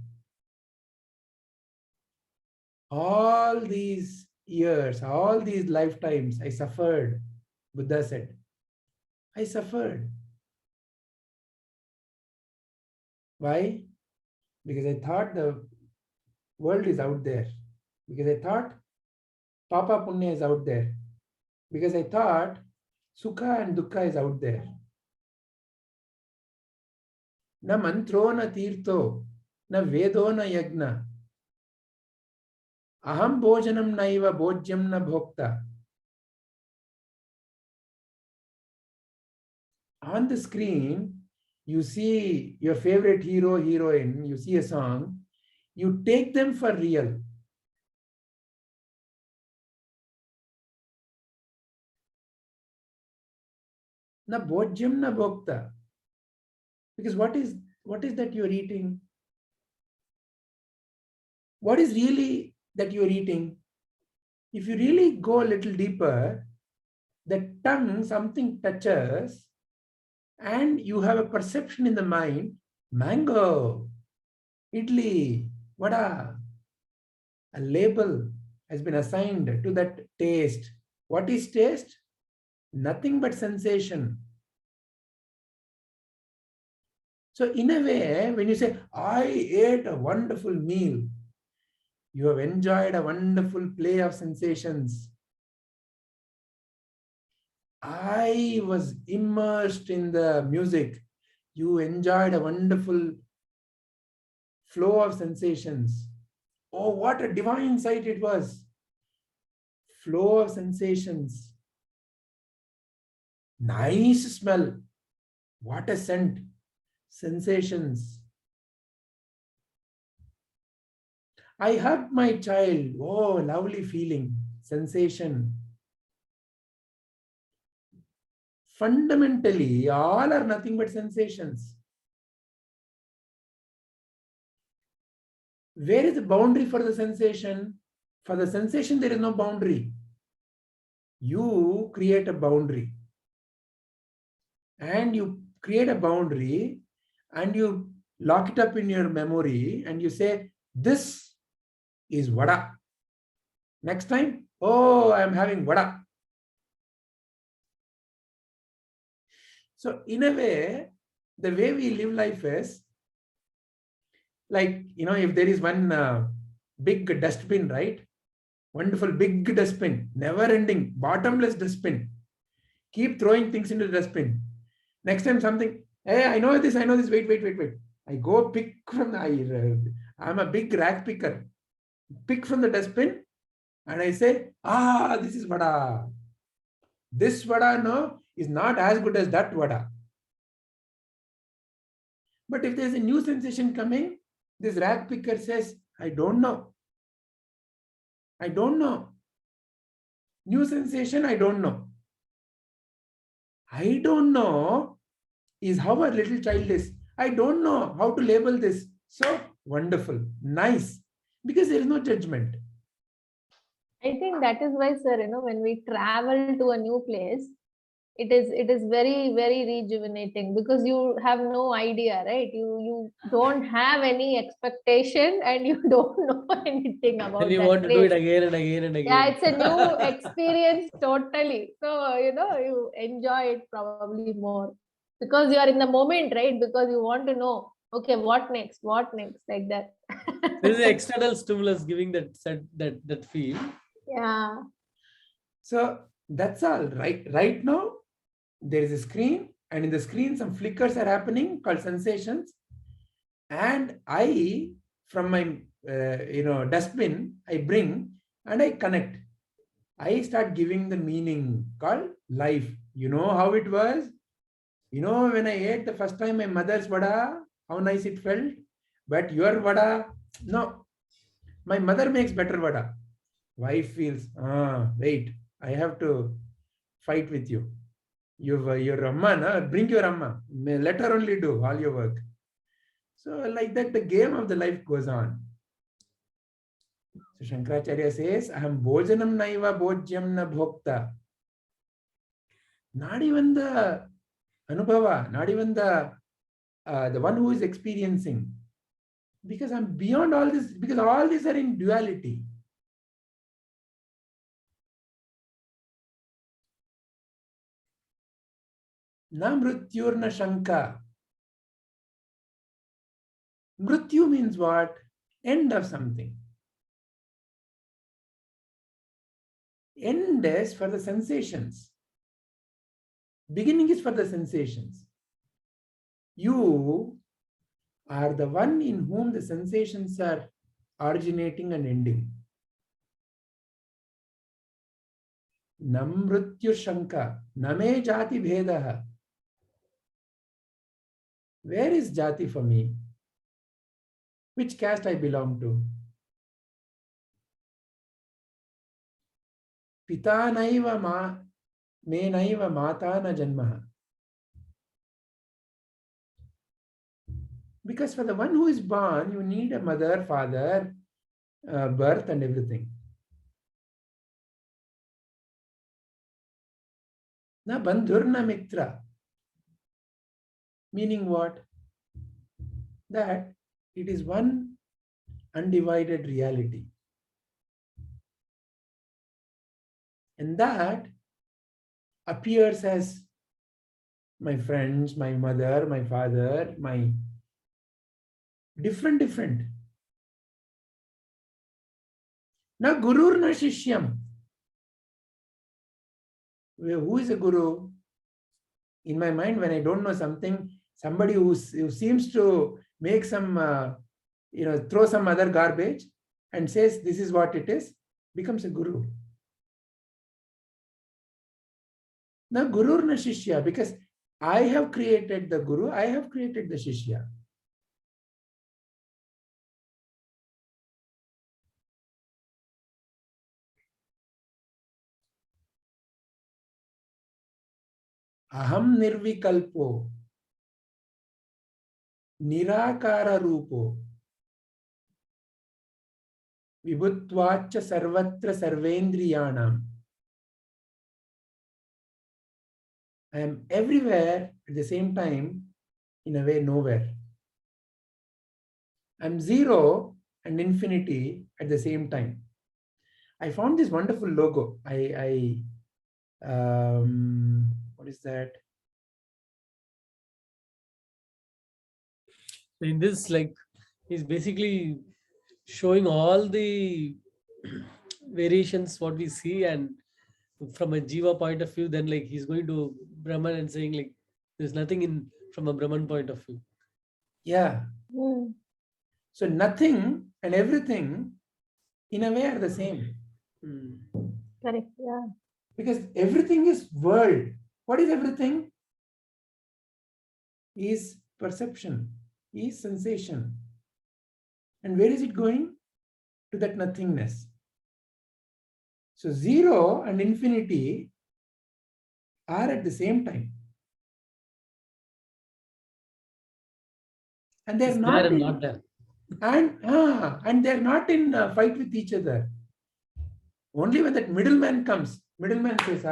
All these years, all these lifetimes, I suffered. Buddha said, I suffered. Why? Because I thought the world is out there. Because I thought Papa Punya is out there. Because I thought Sukha and Dukkha is out there. Na mantro na tirtho, na vedo na yagna. Aham bhojanam naiva bhojyam na bhokta. On the screen, you see your favorite hero, heroine, you see a song, you take them for real. Na bhojyam na bhokta. Because what is that you're eating? What is really that you're eating? If you really go a little deeper, the tongue, something touches, and you have a perception in the mind, mango, idli, vada. A label has been assigned to that taste. What is taste? Nothing but sensation. So in a way, when you say, I ate a wonderful meal, you have enjoyed a wonderful play of sensations. I was immersed in the music. You enjoyed a wonderful flow of sensations. Oh, what a divine sight it was. Flow of sensations. Nice smell. What a scent. Sensations. I hugged my child. Oh, lovely feeling. Sensation. Fundamentally, all are nothing but sensations. Where is the boundary for the sensation? For the sensation, there is no boundary. You create a boundary. And you create a boundary and you lock it up in your memory and you say, this is vada. Next time, Oh, I'm having vada. So in a way, the way we live life is like, if there is one big dustbin, right? Wonderful big dustbin, never ending, bottomless dustbin. Keep throwing things into the dustbin. Next time something, hey, I know this, wait. I go pick from I'm a big rag picker. Pick from the dustbin and I say, this is vada. This vada, no, is not as good as that vada. But if there's a new sensation coming, this rag picker says, I don't know. New sensation, I don't know. I don't know is how a little child is. I don't know how to label this. So wonderful, nice, because there is no judgment. I think that is why, sir, when we travel to a new place, it is very, very rejuvenating, because you have no idea, right? You don't have any expectation and you don't know anything about And you that want to do it place. again and again and again. Yeah, it's a new experience totally. So, you enjoy it probably more because you are in the moment, right? Because you want to know, okay, what next, like that. There is an external stimulus giving that feel. Yeah. So that's all. Right now, there is a screen, and in the screen, some flickers are happening called sensations. And I, from my dustbin, I bring and I connect. I start giving the meaning called life. You know how it was? When I ate the first time my mother's vada, how nice it felt. But your vada, no. My mother makes better vada. Wife feels, wait, I have to fight with you. Your Amma, na? Bring your Amma. Let her only do all your work. So like that, the game of the life goes on. So Shankaracharya says, Aham bhojanam naiva bhojyam na bhokta. Not even the anubhava, not even the one who is experiencing. Because I'm beyond all this, because all these are in duality. Na mrityur na shanka. Mrityu means what? End of something. End is for the sensations. Beginning is for the sensations. You are the one in whom the sensations are originating and ending. Namrityu shanka, name jati bhedaha. Where is jati for me? Which caste I belong to? Pita naiva me naiva mata na janmaha. Because for the one who is born, you need a mother, father, birth and everything. Na bandhur na mitra. Meaning what? That it is one undivided reality. And that appears as my friends, my mother, my father, my different. Now, gurur na shishyam. Who is a guru? In my mind, when I don't know something, somebody who seems to make some, throw some other garbage and says this is what it is, becomes a guru. Now, gurur na shishya, because I have created the guru, I have created the shishya. Aham nirvikalpo, nirakara rupo, vibhutvacha sarvatra sarvendriyanam. I am everywhere at the same time, in a way nowhere. I am zero and infinity at the same time. I found this wonderful logo. What is that? In this, like, he's basically showing all the variations what we see, and from a Jiva point of view, then like he's going to Brahman and saying like there's nothing in from a Brahman point of view. Yeah. Hmm. So nothing and everything in a way are the same. Mm. Correct. Yeah. Because everything is world. What is everything? Is perception, is sensation. And where is it going? To that nothingness. So zero and infinity are at the same time. And they're It's not there and in, not there. and they're not in fight with each other. Only when that middleman comes, middleman says,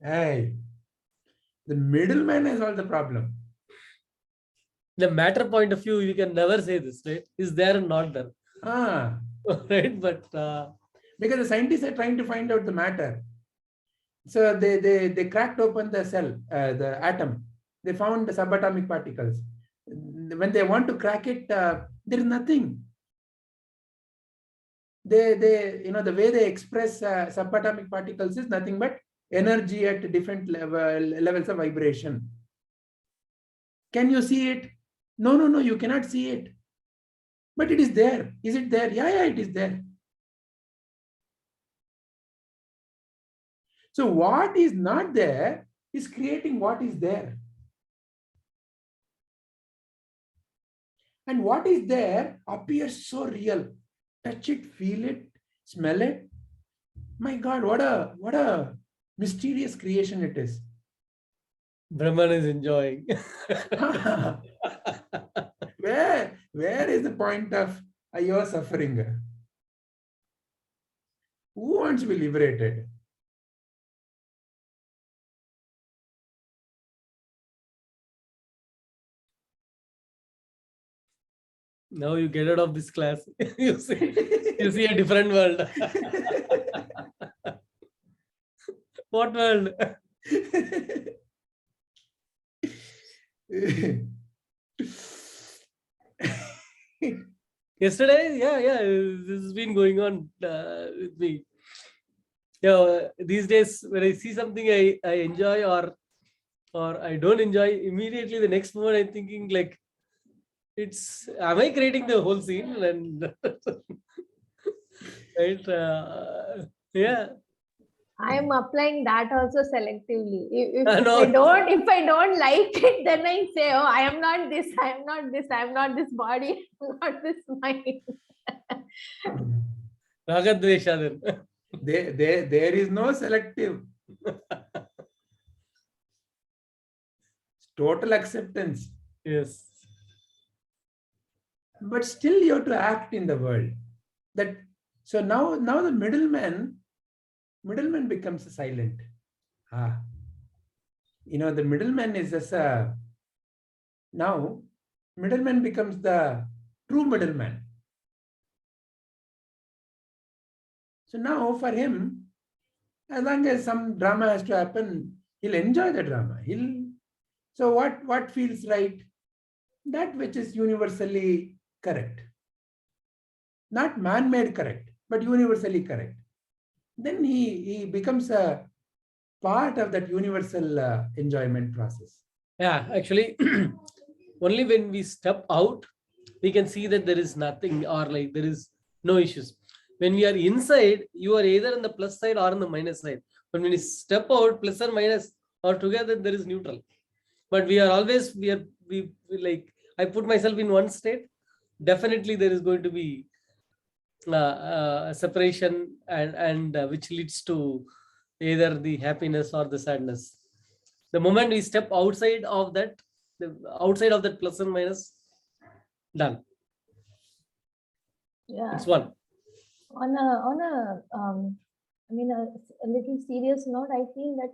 hey. The middleman has all the problem. The matter point of view, you can never say this, right? Is there and not there. Right? But because the scientists are trying to find out the matter. So they cracked open the cell, the atom. They found the subatomic particles. When they want to crack it, there is nothing. They the way they express subatomic particles is nothing but energy at different levels of vibration. Can you see it? No, you cannot see it. But it is there. Is it there? Yeah, it is there. So what is not there is creating what is there. And what is there appears so real. Touch it, feel it, smell it. My God, what a mysterious creation it is. Brahman is enjoying. Where is the point of your suffering? Who wants to be liberated? Now you get out of this class. you see a different world. What world? Yesterday, yeah, this has been going on with me. These days when I see something I enjoy or I don't enjoy, immediately the next moment I'm thinking like, am I creating the whole scene? And right, yeah. I am applying that also selectively. If No. if I don't like it, then I say, oh, I am not this, I am not this, I am not this body, I'm not this mind. Ragadvesha then. There is no selective. Total acceptance. Yes. But still you have to act in the world. So now the middleman becomes silent. The middleman is just now middleman becomes the true middleman. So now for him, as long as some drama has to happen, he'll enjoy the drama. So what feels right? That which is universally correct. Not man-made correct, but universally correct. Then he becomes a part of that universal enjoyment process. Yeah, actually, only when we step out, we can see that there is nothing or like there is no issues. When we are inside, you are either on the plus side or on the minus side. But when you step out, plus or minus or together, there is neutral. But we are always, we like, I put myself in one state, definitely there is going to be a separation and which leads to either the happiness or the sadness. The moment we step outside of that, plus and minus, done. Yeah. It's one. On a little serious note, I feel that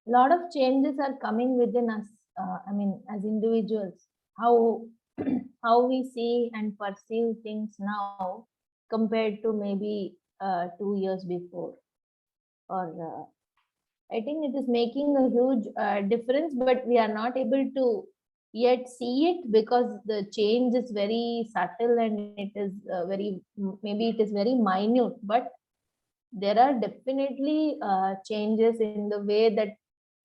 a lot of changes are coming within us. As individuals, how how we see and perceive things now compared to maybe 2 years before. Or I think it is making a huge difference, but we are not able to yet see it because the change is very subtle and it is maybe it is very minute, but there are definitely changes in the way that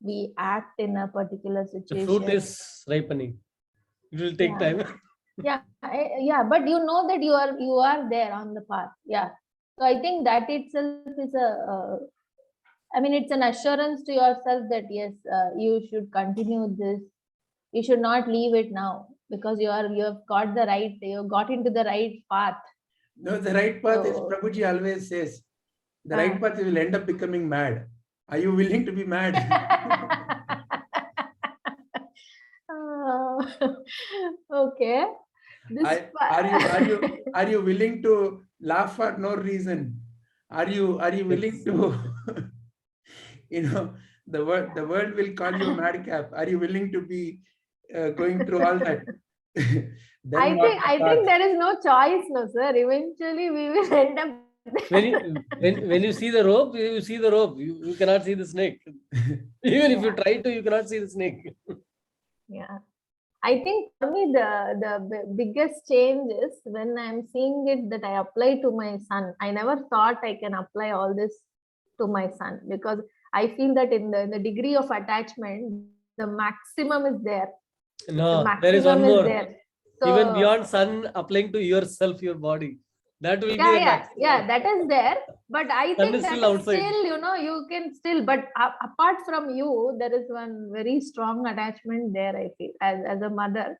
we act in a particular The situation. fruit is ripening. It will take time. Yeah, yeah, but you know that you are there on the path. Yeah, so I think that itself is it's an assurance to yourself that yes, you should continue this. You should not leave it now because you have got into the right path. No, the right path is, So- Prabhuji always says, the right path will end up becoming mad. Are you willing to be mad? Okay. Are you willing to laugh for no reason? Are you willing to the world will call you madcap? Are you willing to be going through all that? I think there is no choice, no sir. Eventually we will end up when you see the rope, you see the rope. You cannot see the snake. Even if you try to, you cannot see the snake. Yeah, I think for me the biggest change is when I'm seeing it that I apply to my son. I never thought I can apply all this to my son because I feel that in the degree of attachment, the maximum is there. No, The there is one maximum more. there. Even So- beyond sun, applying to yourself, your body. That will be the maximum. Yeah, that is there. But I Sun think is that still is outside. still, you can still, but apart from you, there is one very strong attachment there, I feel, as a mother.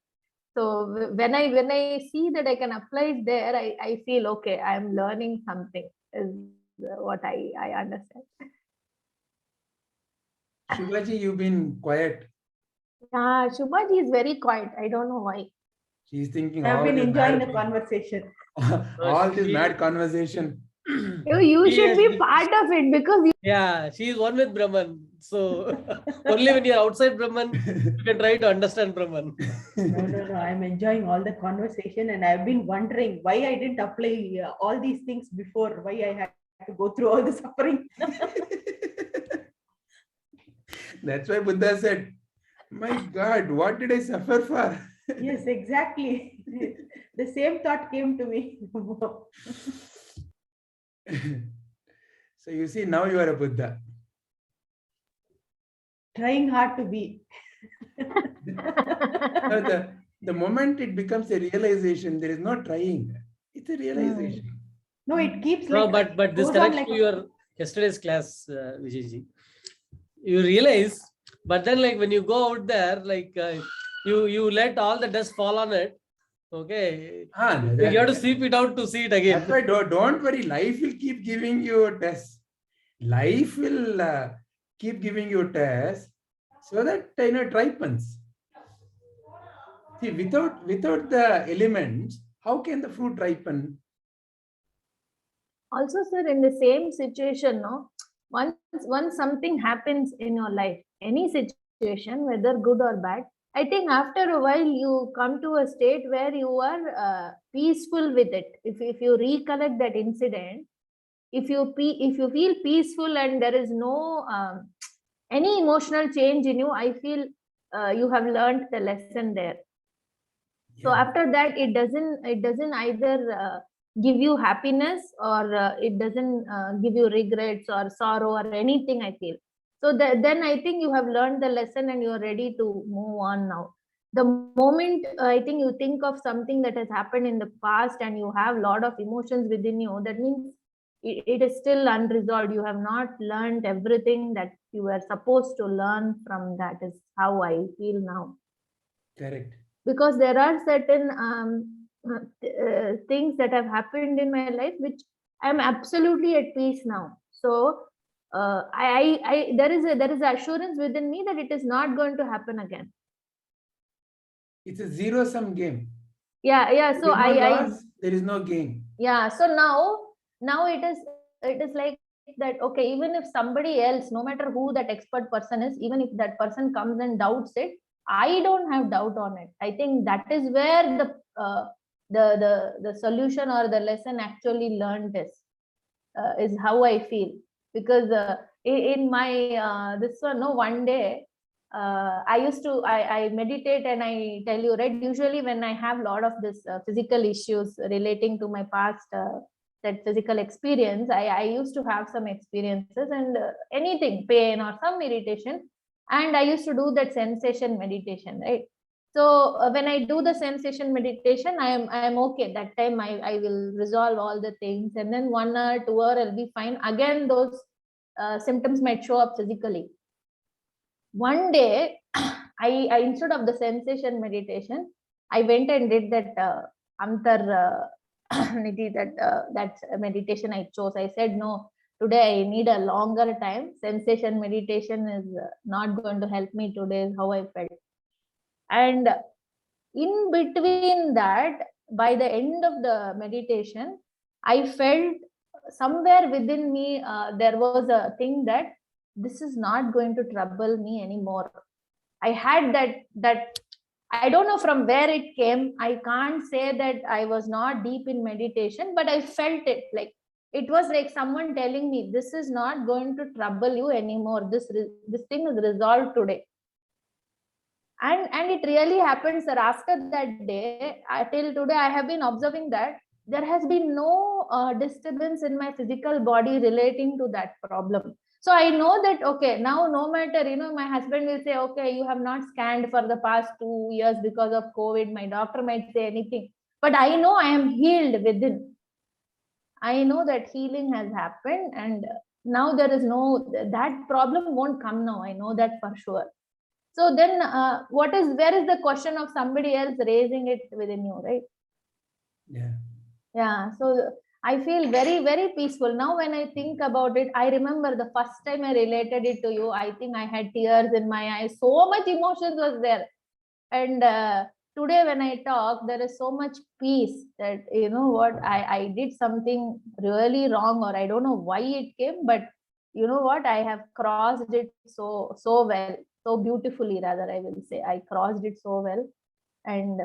So when I see that I can apply it there, I feel, okay, I'm learning something, is what I understand. Shubhaji, you've been quiet. Yeah, Shubhaji is very quiet. I don't know why. She's thinking I've all been this enjoying mad the conversation. all this she- mad conversation. You She should has be been- part of it because Yeah, she is one with Brahman. So only when you're outside Brahman, you can try to understand Brahman. No. I'm enjoying all the conversation, and I've been wondering why I didn't apply all these things before. Why I had to go through all the suffering. That's why Buddha said, my God, what did I suffer for? Yes, exactly. The same thought came to me. So you see, now you are a Buddha. Trying hard to be. Now the moment it becomes a realization, there is no trying. It's a realization. No, it keeps No, like. but this goes on connects like to a- your yesterday's class, Vijayji. You realize, but then like when you go out there, like you let all the dust fall on it. Okay, you have to sweep it out to see it again. That's why don't worry. Life will keep giving you tests. Life will keep giving you tests so that it ripens. See, without the elements, how can the fruit ripen? Also, sir, in the same situation, no, once something happens in your life, any situation, whether good or bad, I think after a while you come to a state where you are peaceful with it. If you recollect that incident, if you feel peaceful and there is no any emotional change in you, I feel you have learned the lesson there. So Yeah. after that, it doesn't either give you happiness or it doesn't give you regrets or sorrow or anything, I feel. So then I think you have learned the lesson and you are ready to move on now. The moment I think you think of something that has happened in the past and you have a lot of emotions within you, that means it is still unresolved. You have not learned everything that you were supposed to learn from that, is how I feel now. Correct. Because there are certain things that have happened in my life which I'm absolutely at peace now. So there is assurance within me that it is not going to happen again. It's a zero-sum game. Yeah. So There is no loss, there is no gain. yeah. So now it is like that. Okay, even if somebody else, no matter who that expert person is, even if that person comes and doubts it, I don't have doubt on it. I think that is where the solution or the lesson actually learned is. is how I feel. Because in my this one, no, one day I meditate, and I tell you, right, usually when I have a lot of this physical issues relating to my past, that physical experience, I used to have some experiences, and anything, pain or some irritation, and I used to do that sensation meditation, right? So when I do the sensation meditation, I am okay. That time I will resolve all the things, and then 1 hour, 2 hour, I'll be fine. Again, those symptoms might show up physically. One day, I instead of the sensation meditation, I went and did that antar nidhi, that meditation I chose. I said, no, today I need a longer time. Sensation meditation is not going to help me today, is how I felt. And in between that, by the end of the meditation, I felt somewhere within me, there was a thing that this is not going to trouble me anymore. I had that I don't know from where it came. I can't say that I was not deep in meditation, but I felt it. Like it was like someone telling me, this is not going to trouble you anymore. This thing is resolved today. And it really happened, sir. After that day, till today, I have been observing that there has been no disturbance in my physical body relating to that problem. So I know that, okay, now no matter, my husband will say, okay, you have not scanned for the past 2 years because of COVID. My doctor might say anything, but I know I am healed within. I know that healing has happened, and now there is that problem won't come now. I know that for sure. So then where is the question of somebody else raising it within you, right? Yeah. So I feel very, very peaceful. Now when I think about it, I remember the first time I related it to you, I think I had tears in my eyes. So much emotions was there. And today when I talk, there is so much peace that, I did something really wrong, or I don't know why it came, but you know what, I have crossed it so well, so beautifully, rather, I will say. I crossed it so well. And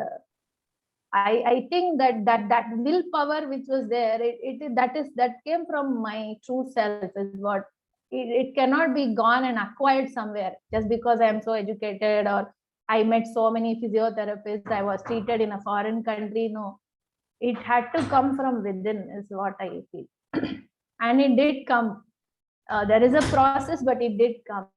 I think that willpower which was there, that came from my true self, is what it cannot be gone and acquired somewhere just because I am so educated, or I met so many physiotherapists, I was treated in a foreign country. No, it had to come from within, is what I feel. And it did come. There is a process, but it did come.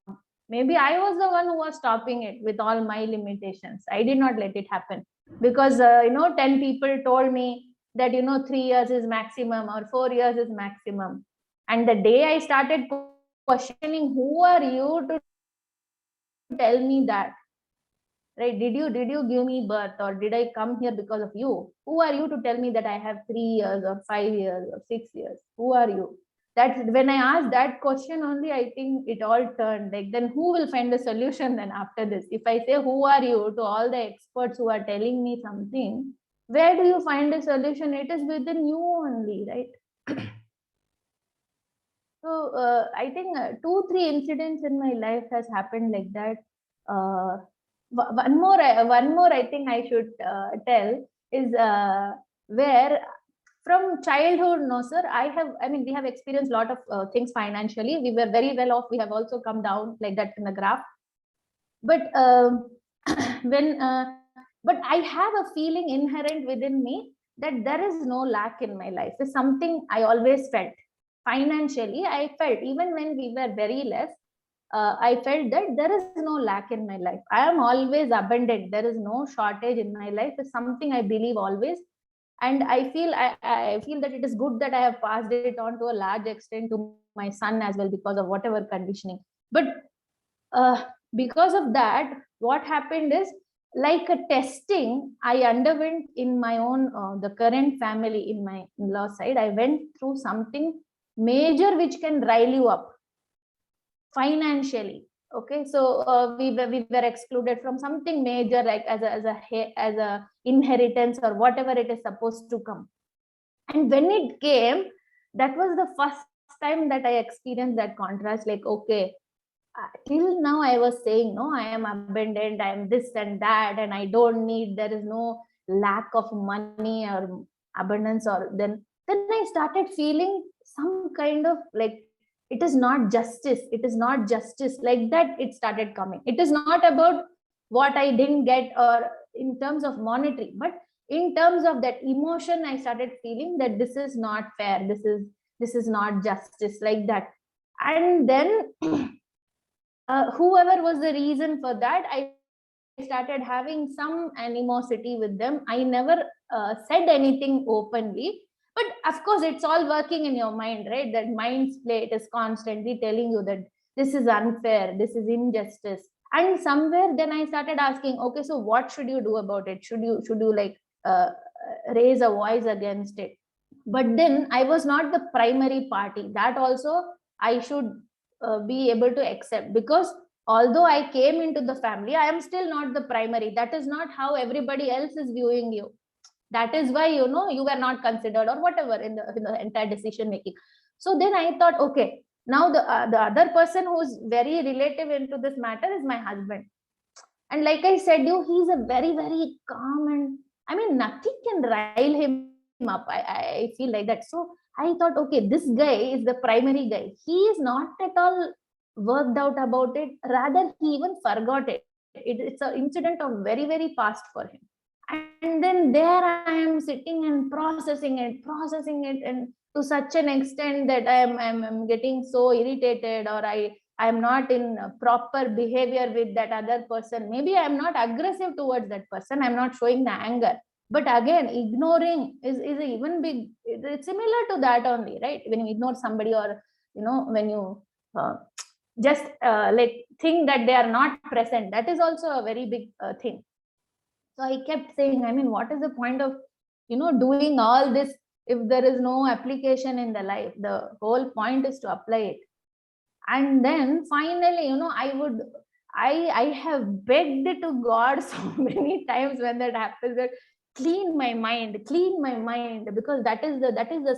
Maybe I was the one who was stopping it with all my limitations. I did not let it happen because 10 people told me that 3 years is maximum or 4 years is maximum. And the day I started questioning, who are you to tell me that? Right? Did you give me birth, or did I come here because of you? Who are you to tell me that I have 3 years or 5 years or 6 years? Who are you? That's when I asked that question only, I think it all turned. Like, then who will find a solution then after this? If I say, who are you, to all the experts who are telling me something, where do you find a solution? It is within you only, right? So I think 2-3 incidents in my life has happened like that. One more I think I should tell is where from childhood, no sir, we have experienced a lot of things financially. We were very well off. We have also come down like that in the graph. But but I have a feeling inherent within me that there is no lack in my life. It's something I always felt. Financially, I felt, even when we were very less, I felt that there is no lack in my life. I am always abundant. There is no shortage in my life. It's something I believe always. And I feel that it is good that I have passed it on to a large extent to my son as well, because of whatever conditioning. But because of that, what happened is, like a testing I underwent in my own the current family, in my in-law side. I went through something major which can rile you up financially. Okay, so we were excluded from something major, like as a inheritance or whatever it is supposed to come. And when it came, that was the first time that I experienced that contrast. Like, okay, till now I was saying, no, I am abundant, I am this and that, and I don't need, there is no lack of money or abundance. Or then I started feeling some kind of like, it is not justice, it is not justice, like that it started coming. It is not about what I didn't get or in terms of monetary, but in terms of that emotion, I started feeling that this is not fair, this is not justice, like that. And then whoever was the reason for that, I started having some animosity with them. I never said anything openly, but of course it's all working in your mind, right? That mind's play, it is constantly telling you that this is unfair, this is injustice. And somewhere then I started asking, okay, so what should you do about it? Should you like raise a voice against it? But then I was not the primary party. That also I should be able to accept, because although I came into the family, I am still not the primary. That is not how everybody else is viewing you. That is why, you know, you were not considered or whatever in the entire decision making. So then I thought, okay, now the other person who's very relative into this matter is my husband. And like I said, he's a very, very calm, and I mean, nothing can rile him up. I feel like that. So I thought, okay, this guy is the primary guy. He is not at all worked out about it. Rather, he even forgot it. It's an incident of very, very past for him. And then there I am sitting and processing it, and to such an extent that I'm getting so irritated, or I'm not in proper behavior with that other person. Maybe I'm not aggressive towards that person. I'm not showing the anger. But again, ignoring is even big. It's similar to that only, right? When you ignore somebody, or, you know, when you just like think that they are not present, that is also a very big thing. So I kept saying, I mean, what is the point of, you know, doing all this if there is no application in the life? The whole point is to apply it. And then finally, you know, I have begged to God so many times when that happens, that clean my mind, because that is the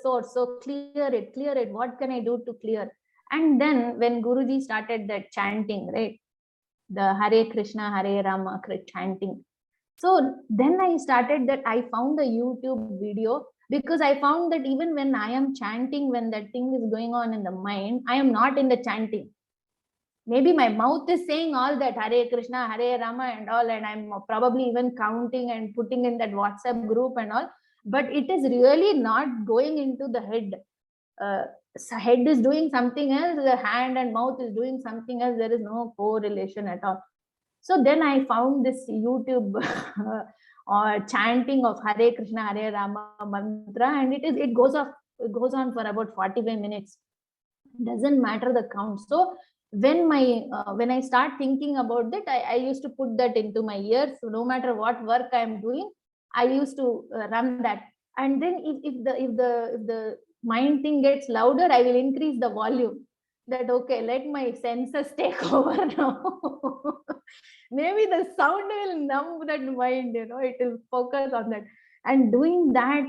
source. So clear it. What can I do to clear? And then when Guruji started that chanting, right? The Hare Krishna, Hare Rama chanting. So then I started that. I found a YouTube video, because I found that even when I am chanting, when that thing is going on in the mind, I am not in the chanting. Maybe my mouth is saying all that Hare Krishna, Hare Rama and all, and I'm probably even counting and putting in that WhatsApp group and all, but it is really not going into the head. So head is doing something else, the hand and mouth is doing something else. There is no correlation at all. So then I found this YouTube or chanting of Hare Krishna, Hare Rama mantra, and it goes on for about 45 minutes. Doesn't matter the count. So when I start thinking about that, I used to put that into my ears. So no matter what work I am doing, I used to run that. And then if the mind thing gets louder, I will increase the volume. That okay, let my senses take over now. Maybe the sound will numb that mind, you know, it will focus on that. And doing that,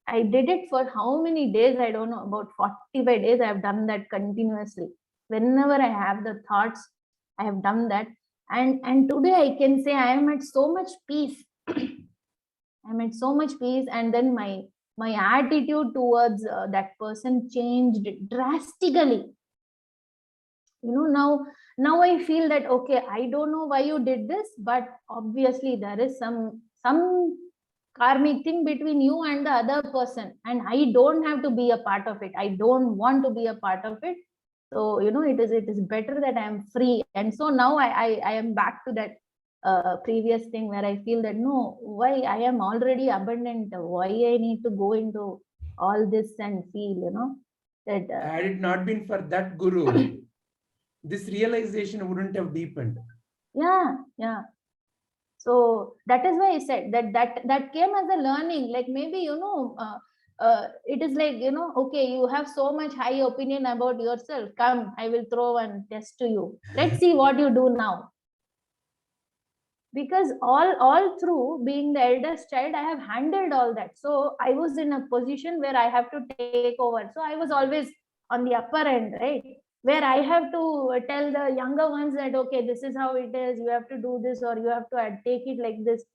I did it for how many days? I don't know, about 45 days. I have done that continuously. Whenever I have the thoughts, I have done that. And today I can say I am at so much peace. I'm at so much peace. And then my attitude towards that person changed drastically. You know, now I feel that, okay, I don't know why you did this, but obviously there is some karmic thing between you and the other person, and I don't have to be a part of it. I don't want to be a part of it. So, you know, it is better that I am free. And so now I am back to that previous thing where I feel that, no, why I am already abundant, why I need to go into all this and feel, you know, that had it not been for that guru, this realization wouldn't have deepened. Yeah. So that is why I said that came as a learning. Like maybe, you know, it is like, you know, okay, you have so much high opinion about yourself. Come, I will throw one test to you. Let's see what you do now. Because all through being the eldest child, I have handled all that. So I was in a position where I have to take over. So I was always on the upper end, right? Where I have to tell the younger ones that, okay, this is how it is, you have to do this, or you have to take it like this.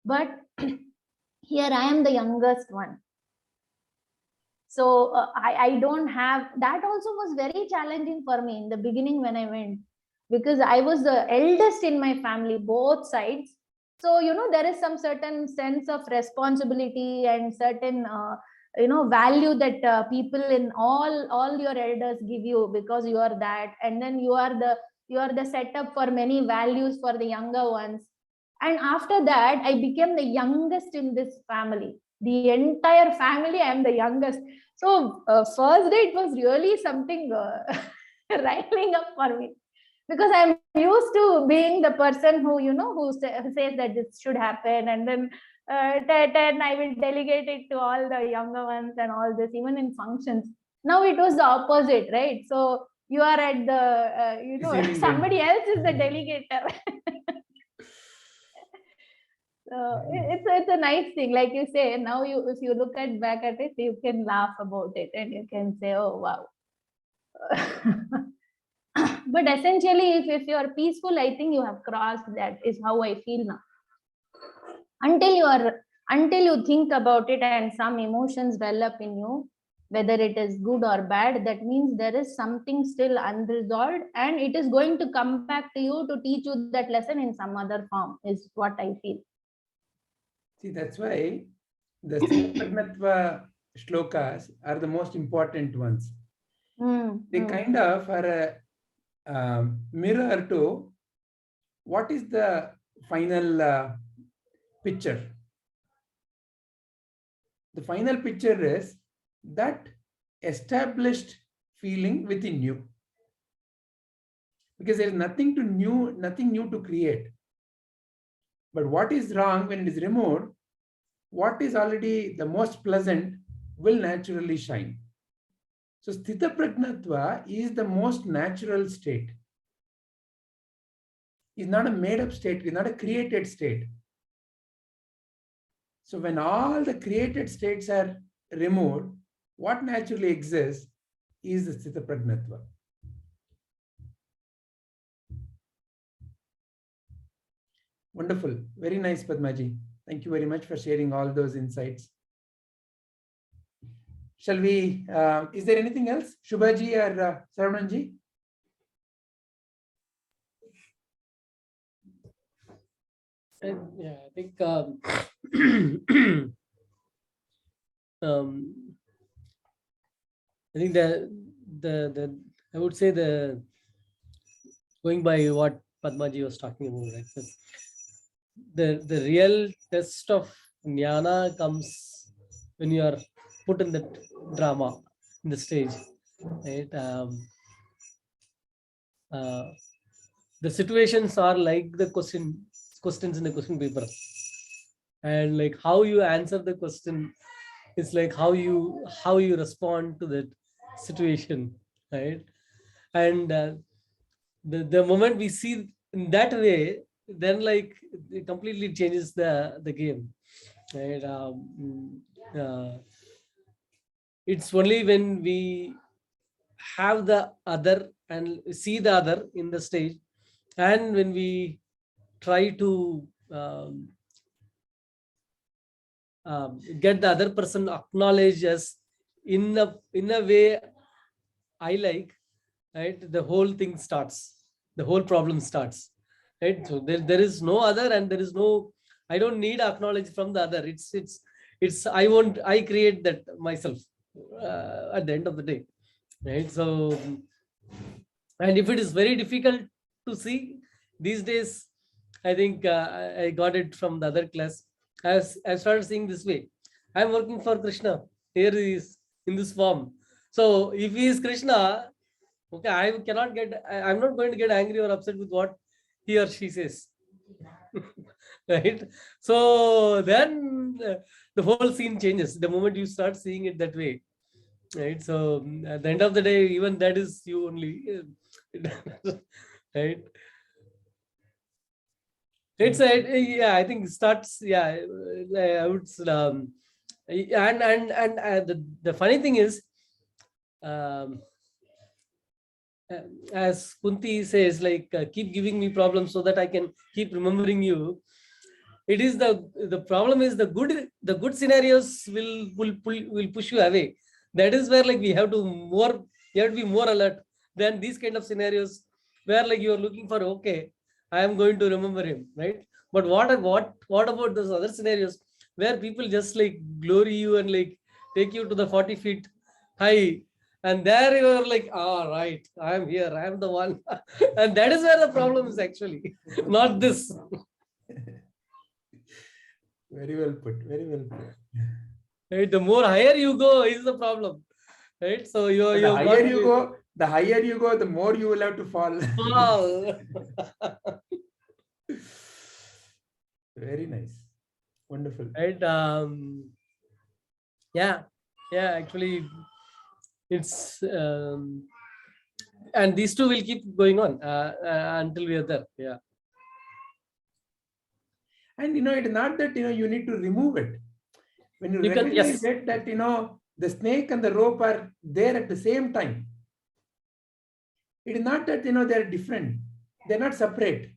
But here I am the youngest one. So I don't have that. Also was very challenging for me in the beginning when I went, because I was the eldest in my family, both sides. So there is some certain sense of responsibility and certain value that people in all your elders give you, because you are that, and then you are the setup for many values for the younger ones. And after that, I became the youngest in this family. The entire family, I am the youngest. So first day, it was really something riling up for me, because I'm used to being the person who, who says that this should happen. And then then I will delegate it to all the younger ones and all this, even in functions. Now it was the opposite, right? So you are at the, Receiving end. somebody else is the delegator. So it's a nice thing, like you say. Now if you look back at it, you can laugh about it and you can say, oh wow. But essentially, if you are peaceful, I think you have crossed that, is how I feel now. Until you think about it and some emotions well up in you, whether it is good or bad, that means there is something still unresolved, and it is going to come back to you to teach you that lesson in some other form, is what I feel. See, that's why the Pragnatva shlokas are the most important ones. They kind of are a mirror to what is the final picture. The final picture is that established feeling within you, because there is nothing new to create. But what is wrong when it is removed, what is already the most pleasant will naturally shine. So Sthita Pragnatva is the most natural state. It's not a made-up state, it's not a created state. So when all the created states are removed, what naturally exists is the Sthita Pragnatva. Wonderful. Very nice, Padmaji. Thank you very much for sharing all those insights. Shall we, is there anything else? Shubhaji or Saravanan-ji? Yeah, I think I think the I would say going by what Padmaji was talking about, right? The real test of jnana comes when you are put in the drama, in the stage, right? The situations are like the questions in the question paper, and like how you answer the question is like how you respond to that situation, right? And the moment we see in that way, then like it completely changes the game, right? It's only when we have the other and see the other in the stage, and when we try to get the other person acknowledged as in a way I like, right? The whole thing starts, the whole problem starts, right? So there is no other, and there is no, I don't need acknowledge from the other. It's I create that myself at the end of the day, right? So, and if it is very difficult to see these days, I think I got it from the other class. I started seeing this way. I'm working for Krishna. Here he is in this form. So if he is Krishna, okay, I'm not going to get angry or upset with what he or she says. Right? So then the whole scene changes the moment you start seeing it that way. Right? So at the end of the day, even that is you only. Right? It's yeah, I think it starts, yeah, I would and the funny thing is, as Kunti says, like keep giving me problems so that I can keep remembering you. It is the problem is the good scenarios will push you away. That is where like we have to be more alert than these kind of scenarios where like you are looking for, okay, I am going to remember him, right? But what about those other scenarios where people just like glory you and like take you to the 40 feet high, and there you are like, ah, right, I am here, I am the one. And that is where the problem is actually, not this. Very well put. Very well put. Right? The more higher you go is the problem, right? So The you've got higher to you be- go, the higher you go, the more you will have to fall. Wow. Very nice. Wonderful. Right? Yeah, actually, it's and these two will keep going on until we are there. Yeah. And it's not that you need to remove it. When you You can- recognize yes. it, that the snake and the rope are there at the same time. It is not that they're different. They're not separate.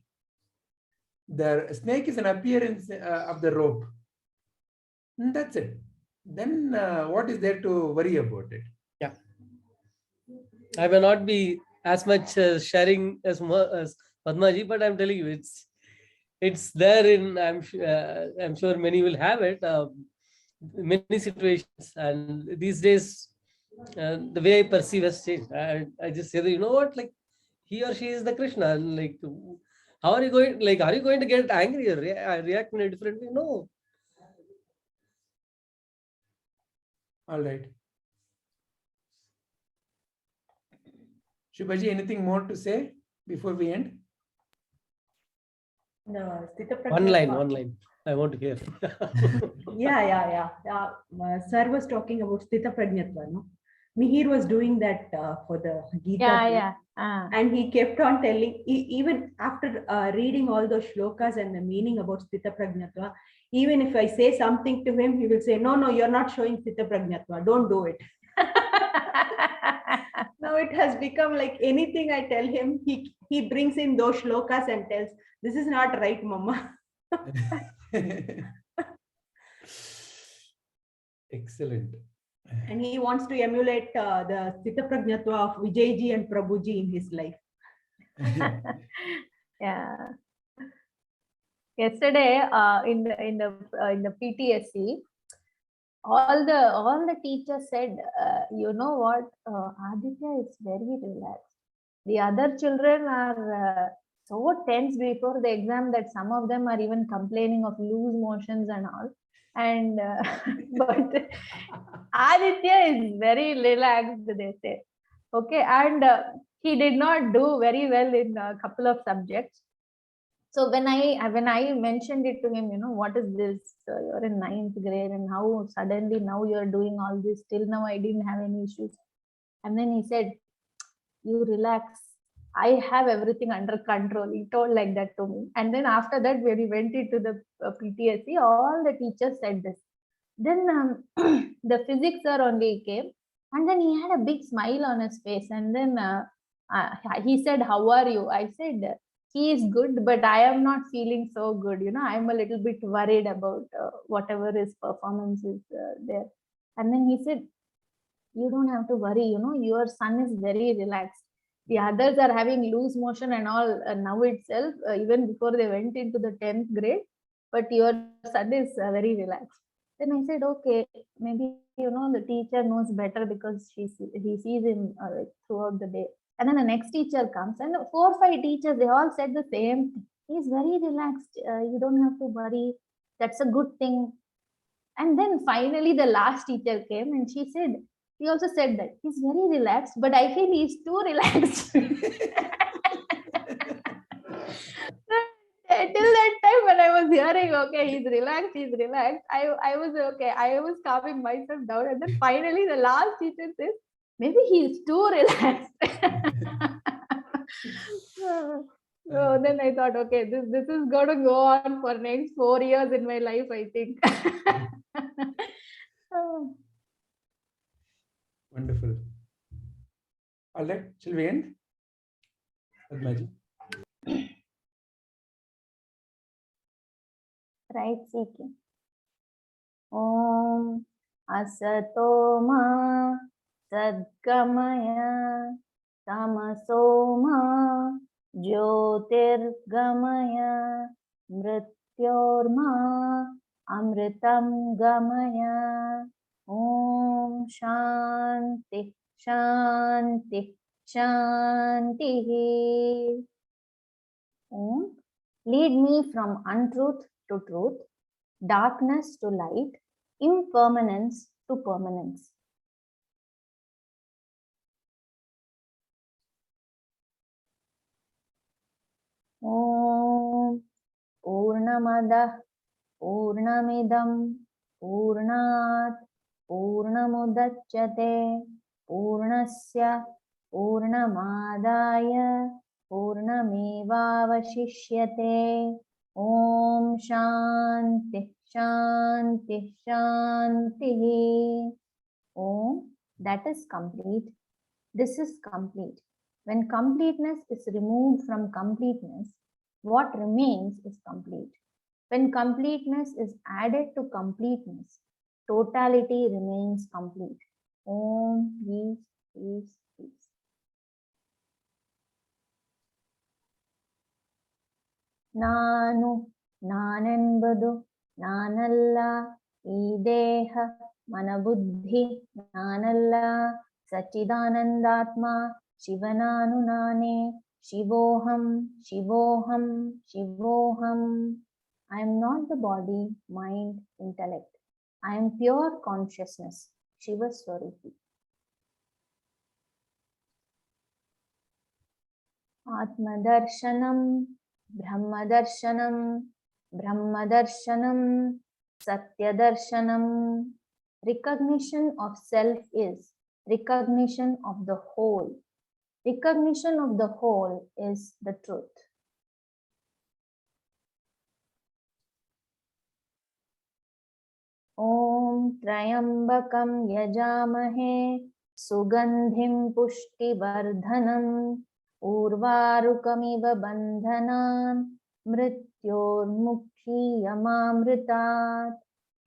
The snake is an appearance of the rope. And that's it. Then what is there to worry about it? I may not be as much sharing as Padmaji, but I'm telling you, it's there in. I'm sure many will have it. Many situations, and these days, the way I perceive has changed. I just say that, you know what, like he or she is the Krishna, and like how are you going? Like, are you going to get angry or react in a different way? No. All right. Shubhaji, anything more to say before we end? No, Sthita One Prajna line. I want to hear. Yeah. Sir was talking about Sthita Prajnatva, no? Mihir was doing that for the Gita. Yeah. And he kept on telling, even after reading all those shlokas and the meaning about Sthita Prajnatva, even if I say something to him, he will say, no, you're not showing Sthita Prajnatva. Don't do it. Now it has become like anything I tell him, he brings in those shlokas and tells, this is not right, Mama. Excellent. And he wants to emulate the Sthita Prajnatva of Vijayji and Prabhuji in his life. Yeah. Yesterday, in the PTSC, all the teachers said, you know what, Aditya is very relaxed. The other children are so tense before the exam that some of them are even complaining of loose motions and all. And but Aditya is very relaxed, they say. Okay, and he did not do very well in a couple of subjects. So when I mentioned it to him, what is this? You're in 9th grade, and how suddenly now you're doing all this? Till now I didn't have any issues. And then he said, "You relax. I have everything under control." He told like that to me. And then after that, when we went into the PTSC, all the teachers said this. Then the physics sir only came, and then he had a big smile on his face. And then he said, "How are you?" I said, "He is good, but I am not feeling so good. I'm a little bit worried about whatever his performance is there." And then he said, "You don't have to worry. Your son is very relaxed. The others are having loose motion and all now itself, even before they went into the 10th grade. But your son is very relaxed." Then I said, okay, maybe, the teacher knows better because he sees him throughout the day. And then the next teacher comes, and 4 or 5 teachers, they all said the same thing. He's very relaxed. You don't have to worry. That's a good thing. And then finally, the last teacher came, and she also said that he's very relaxed, but I feel he's too relaxed. Till that time, when I was hearing, okay, he's relaxed, I was okay. I was calming myself down. And then finally, the last teacher says, maybe he's too relaxed. So then I thought, okay, this is going to go on for next 4 years in my life, I think. Wonderful. All right, shall we end? Padmaji. Right, seeking. Om असतो मा सद्गमय तमसो मा ज्योतिर्गमय मृत्योर्मा अमृतं गमय ॐ शान्ति शान्ति शान्तिः ॐ lead me from untruth to truth, darkness to light, impermanence to permanence. Om Purnamadah Purnamidam Purnat Purnamudachyate Purnasya Purnamadaya Purnamevavashishyate. Om Shanti Shanti Shanti. Om, that is complete. This is complete. When completeness is removed from completeness, what remains is complete. When completeness is added to completeness, totality remains complete. Om, peace, peace, peace. ನಾನು ನಾನೆಂಬುದು ನಾನಲ್ಲ, ಈ ದೇಹ ಮನಬುದ್ಧಿ ನಾನಲ್ಲ, ಸಚ್ಚಿದಾನಂದಾತ್ಮ ಶಿವನಾನು ನಾನೇ, ಶಿವೋಹಂ ಶಿವೋಹಂ ಶಿವೋಹಂ. I am not the body, mind, intellect. I am pure consciousness, Shiva Swarupi. Atmadarshanam Brahmadarshanam Brahmadarshanam Satyadarshanam. Recognition of self is recognition of the whole. Recognition of the whole is the truth. Om Trayambakam Yajamahe Sugandhim Pushtivardhanam Urvarukamiv Bandhanan Mrityormukshiyamamritat.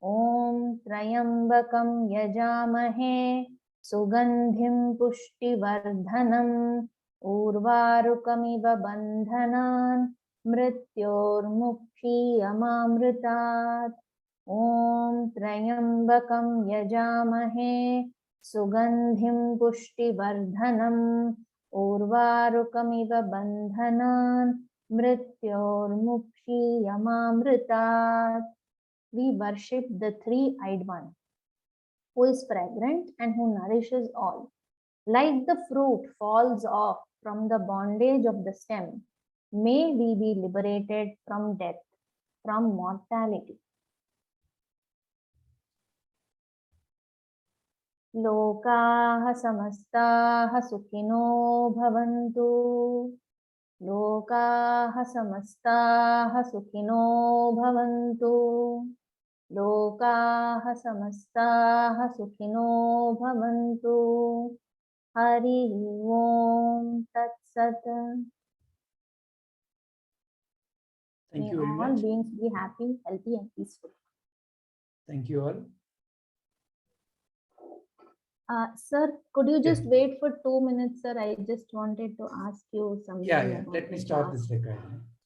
Om Trayambakam Yajamahe Sugandhim Pushtivardhanam Urvarukamiv Bandhanan Mrityormukshiyamamritat. Om Trayambakam Yajamahe Sugandhim Pushtivardhanam Urvarukamiva Bandhanan Mrityormukshiyamamritat. We worship the three-eyed one, who is fragrant and who nourishes all. Like the fruit falls off from the bondage of the stem, may we be liberated from death, from mortality. Lokaha samastaha sukhino bhavantu. Lokaha samastaha sukhino bhavantu. Lokaha samastaha sukhino bhavantu. Hari Om Tat Sat. Thank May you very all much. beings be happy, healthy, and peaceful. Thank you all. Sir, could you just Yes. wait for 2 minutes, sir? I just wanted to ask you something. Yeah, about let me the stop class. this recording.